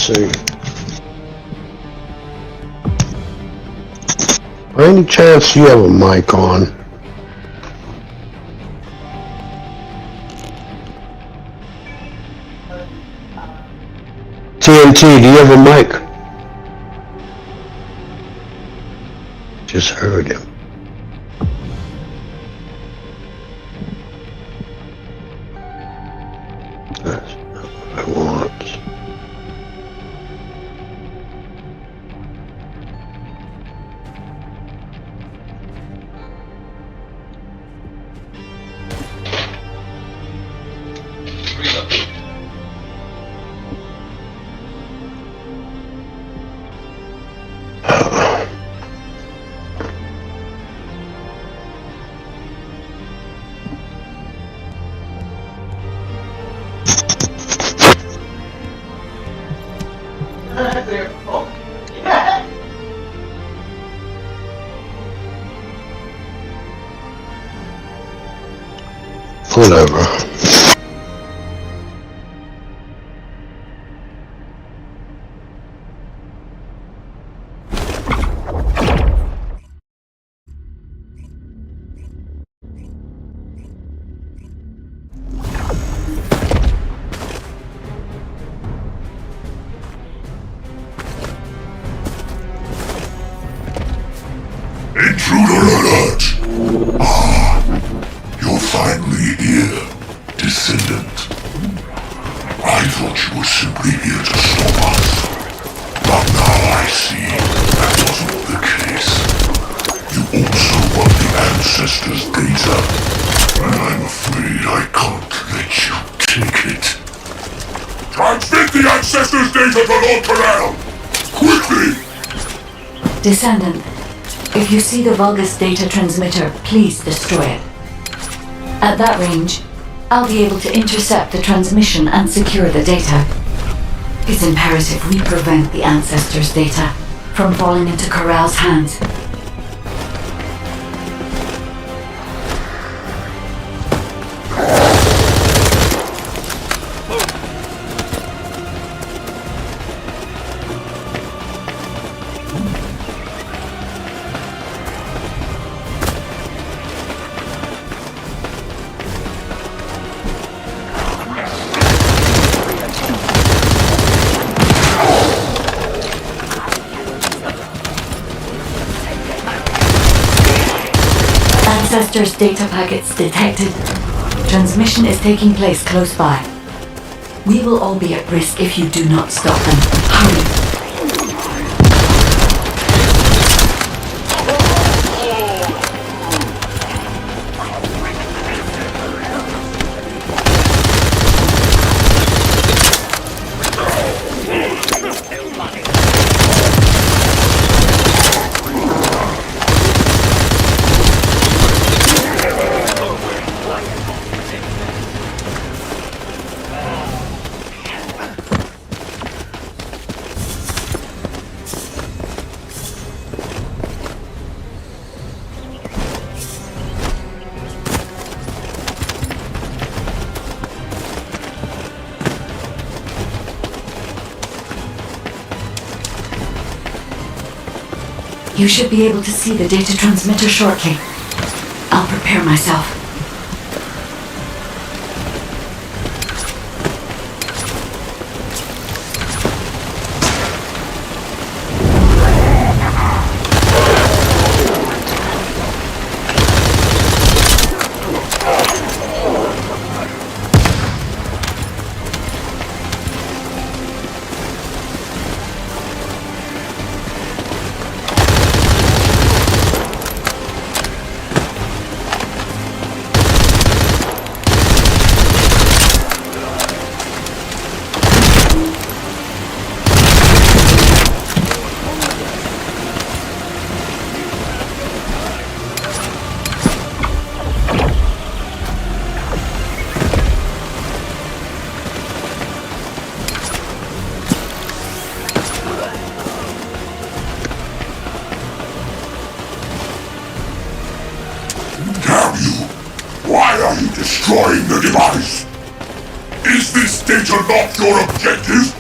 S15: see. By any chance you have a mic on? TNT, do you have a mic? Just heard him. That's not what I want. Whatever.
S11: Intruder alert! You're finally here, descendant. I thought you were simply here to stop us. But now I see that wasn't the case. You also want the ancestors' data, and I'm afraid I can't let you take it. Transmit the ancestors' data to Lord Corral! Quickly!
S1: Descendant, if you see the Vulgus data transmitter, please destroy it. At that range, I'll be able to intercept the transmission and secure the data. It's imperative we prevent the Ancestors' data from falling into Corral's hands. Ancestors' data packets detected. Transmission is taking place close by. We will all be at risk if you do not stop them. Hurry! You should be able to see the data transmitter shortly. I'll prepare myself.
S11: Destroying the device! Is this data not your objective?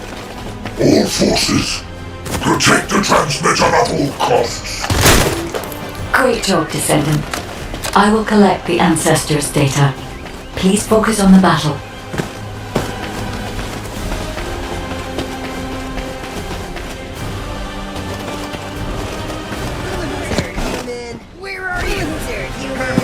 S11: All forces, protect the transmitter at all costs.
S1: Great job, Descendant. I will collect the Ancestors' data. Please focus on the battle.
S16: Where are you, human?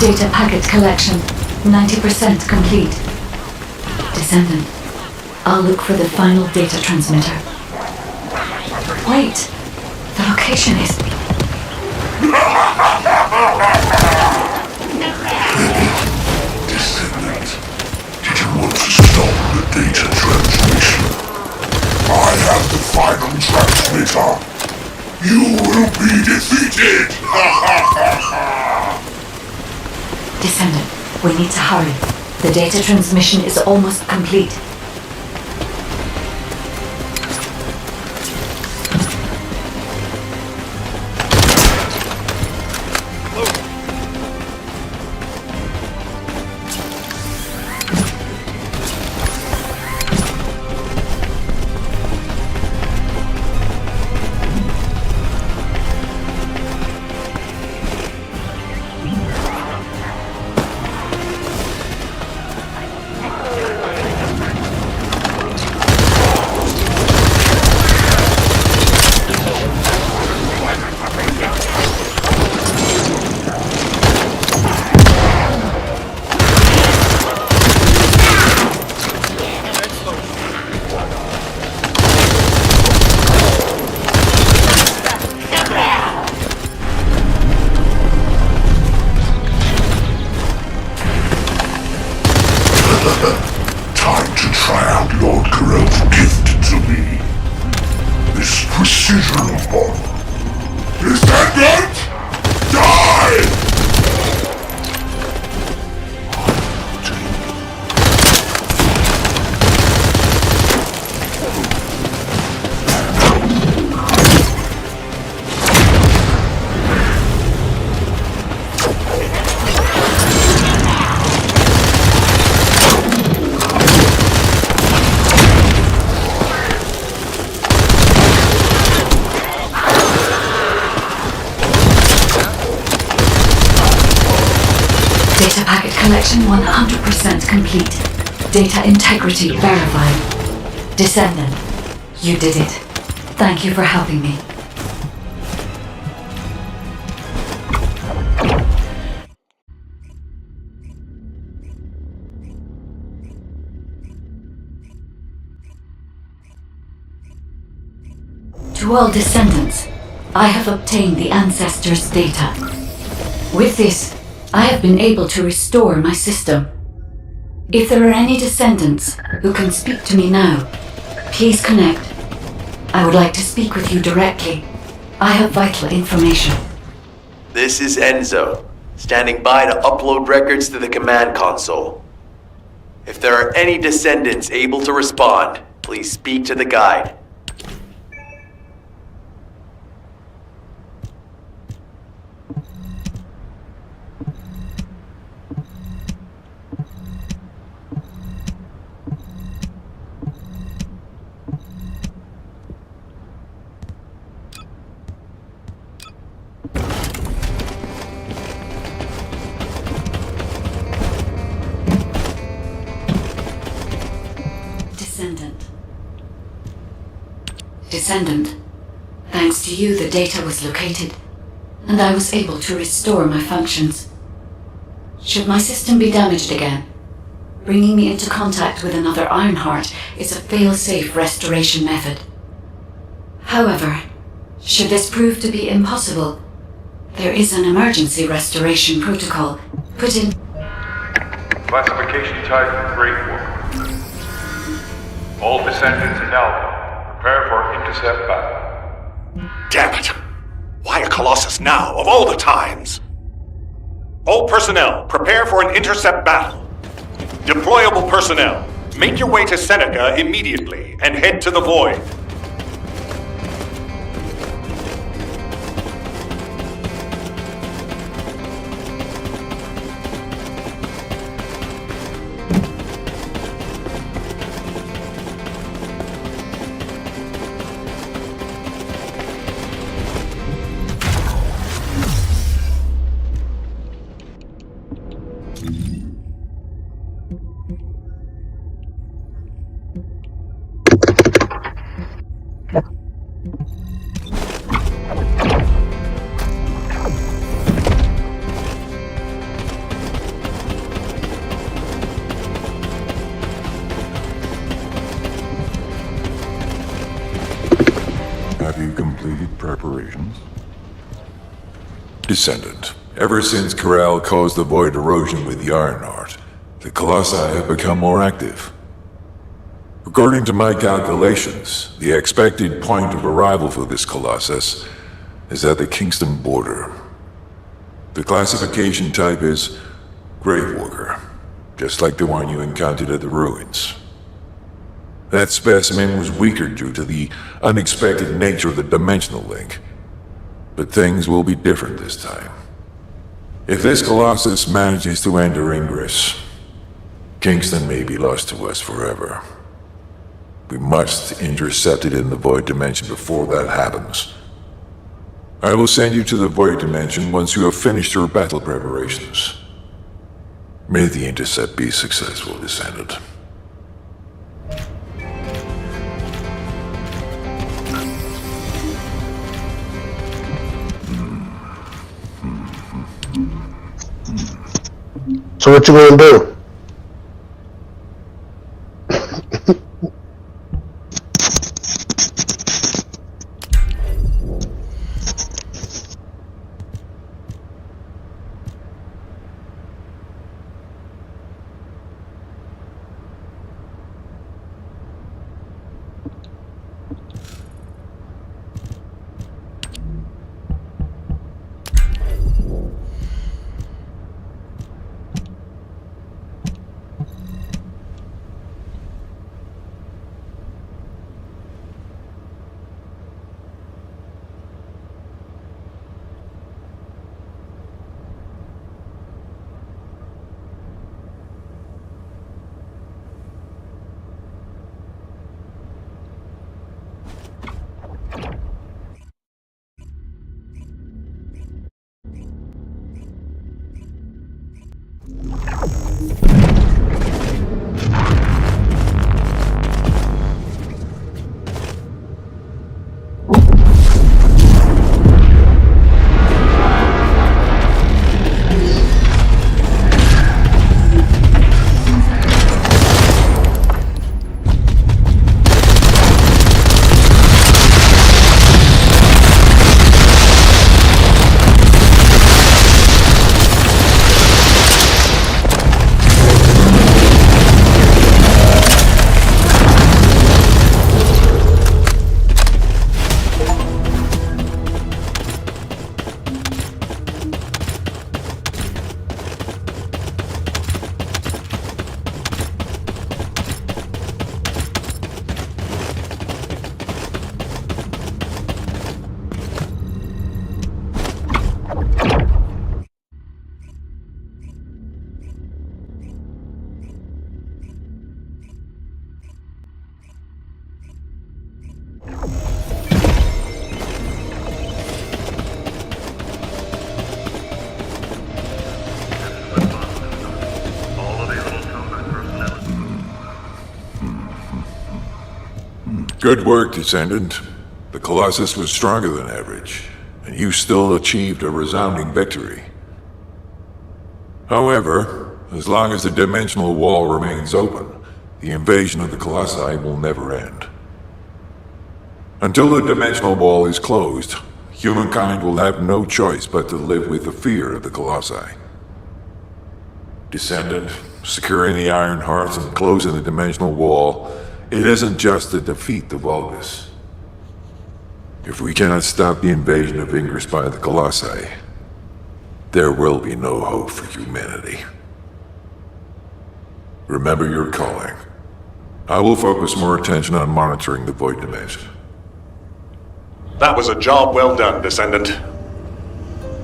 S1: Data packet collection, 90% complete. Descendant, I'll look for the final data transmitter. Wait, the location is...
S11: Descendant, did you want to stop the data transmission? I have the final transmitter. You will be defeated!
S1: Descendant, we need to hurry. The data transmission is almost complete.
S11: Time to try out Lord Carell's gift to me. This precision bomb. Descendant! Die!
S1: Data packet collection 100% complete. Data integrity verified. Descendant, you did it. Thank you for helping me. To all descendants, I have obtained the ancestors' data. With this, I have been able to restore my system. If there are any descendants who can speak to me now, please connect. I would like to speak with you directly. I have vital information.
S7: This is Enzo, standing by to upload records to the command console. If there are any descendants able to respond, please speak to the guide.
S1: Descendant, thanks to you the data was located, and I was able to restore my functions. Should my system be damaged again, bringing me into contact with another Ironheart is a fail-safe restoration method. However, should this prove to be impossible, there is an emergency restoration protocol put in...
S17: Classification type Great War. All descendants in Alpha, prepare for intercept battle.
S9: Damn it! Why a Colossus now, of all the times? All personnel, prepare for an intercept battle. Deployable personnel, make your way to Seneca immediately and head to the Void.
S11: Have you completed preparations? Descendant, ever since Corral caused the void erosion with the Ironheart, the Colossi have become more active. According to my calculations, the expected point of arrival for this Colossus is at the Kingston border. The classification type is Gravewalker, just like the one you encountered at the ruins. That specimen was weaker due to the unexpected nature of the dimensional link. But things will be different this time. If this Colossus manages to enter Ingress, Kingston may be lost to us forever. We must intercept it in the Void Dimension before that happens. I will send you to the Void Dimension once you have finished your battle preparations. May the intercept be successful, Descendant.
S15: So what you gonna do?
S17: Good work, Descendant. The Colossus was stronger than average, and you still achieved a resounding victory. However, as long as the dimensional wall remains open, the invasion of the Colossi will never end. Until the dimensional wall is closed, humankind will have no choice but to live with the fear of the Colossi. Descendant, securing the Iron Hearts and closing the dimensional wall, it isn't just to defeat the Vulgus. If we cannot stop the invasion of Ingress by the Colossi, there will be no hope for humanity. Remember your calling. I will focus more attention on monitoring the Void Dimension.
S9: That was a job well done, Descendant.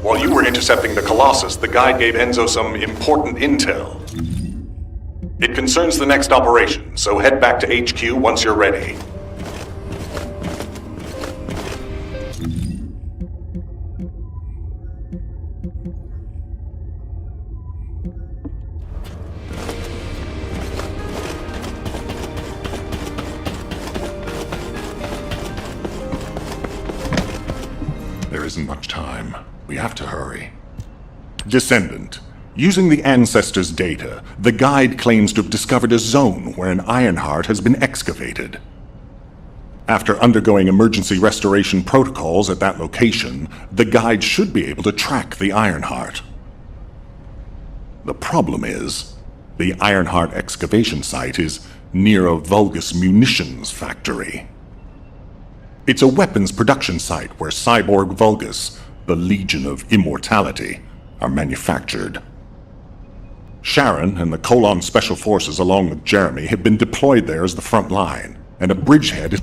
S9: While you were intercepting the Colossus, the guide gave Enzo some important intel. It concerns the next operation, so head back to HQ once you're ready. There isn't much time. We have to hurry. Descendant, using the Ancestors' data, the guide claims to have discovered a zone where an Ironheart has been excavated. After undergoing emergency restoration protocols at that location, the guide should be able to track the Ironheart. The problem is, the Ironheart excavation site is near a Vulgus munitions factory. It's a weapons production site where cyborg Vulgus, the Legion of Immortality, are manufactured. Sharon and the Colon Special Forces along with Jeremy have been deployed there as the front line, and a bridgehead is...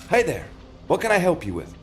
S18: Hi there. What can I help you with?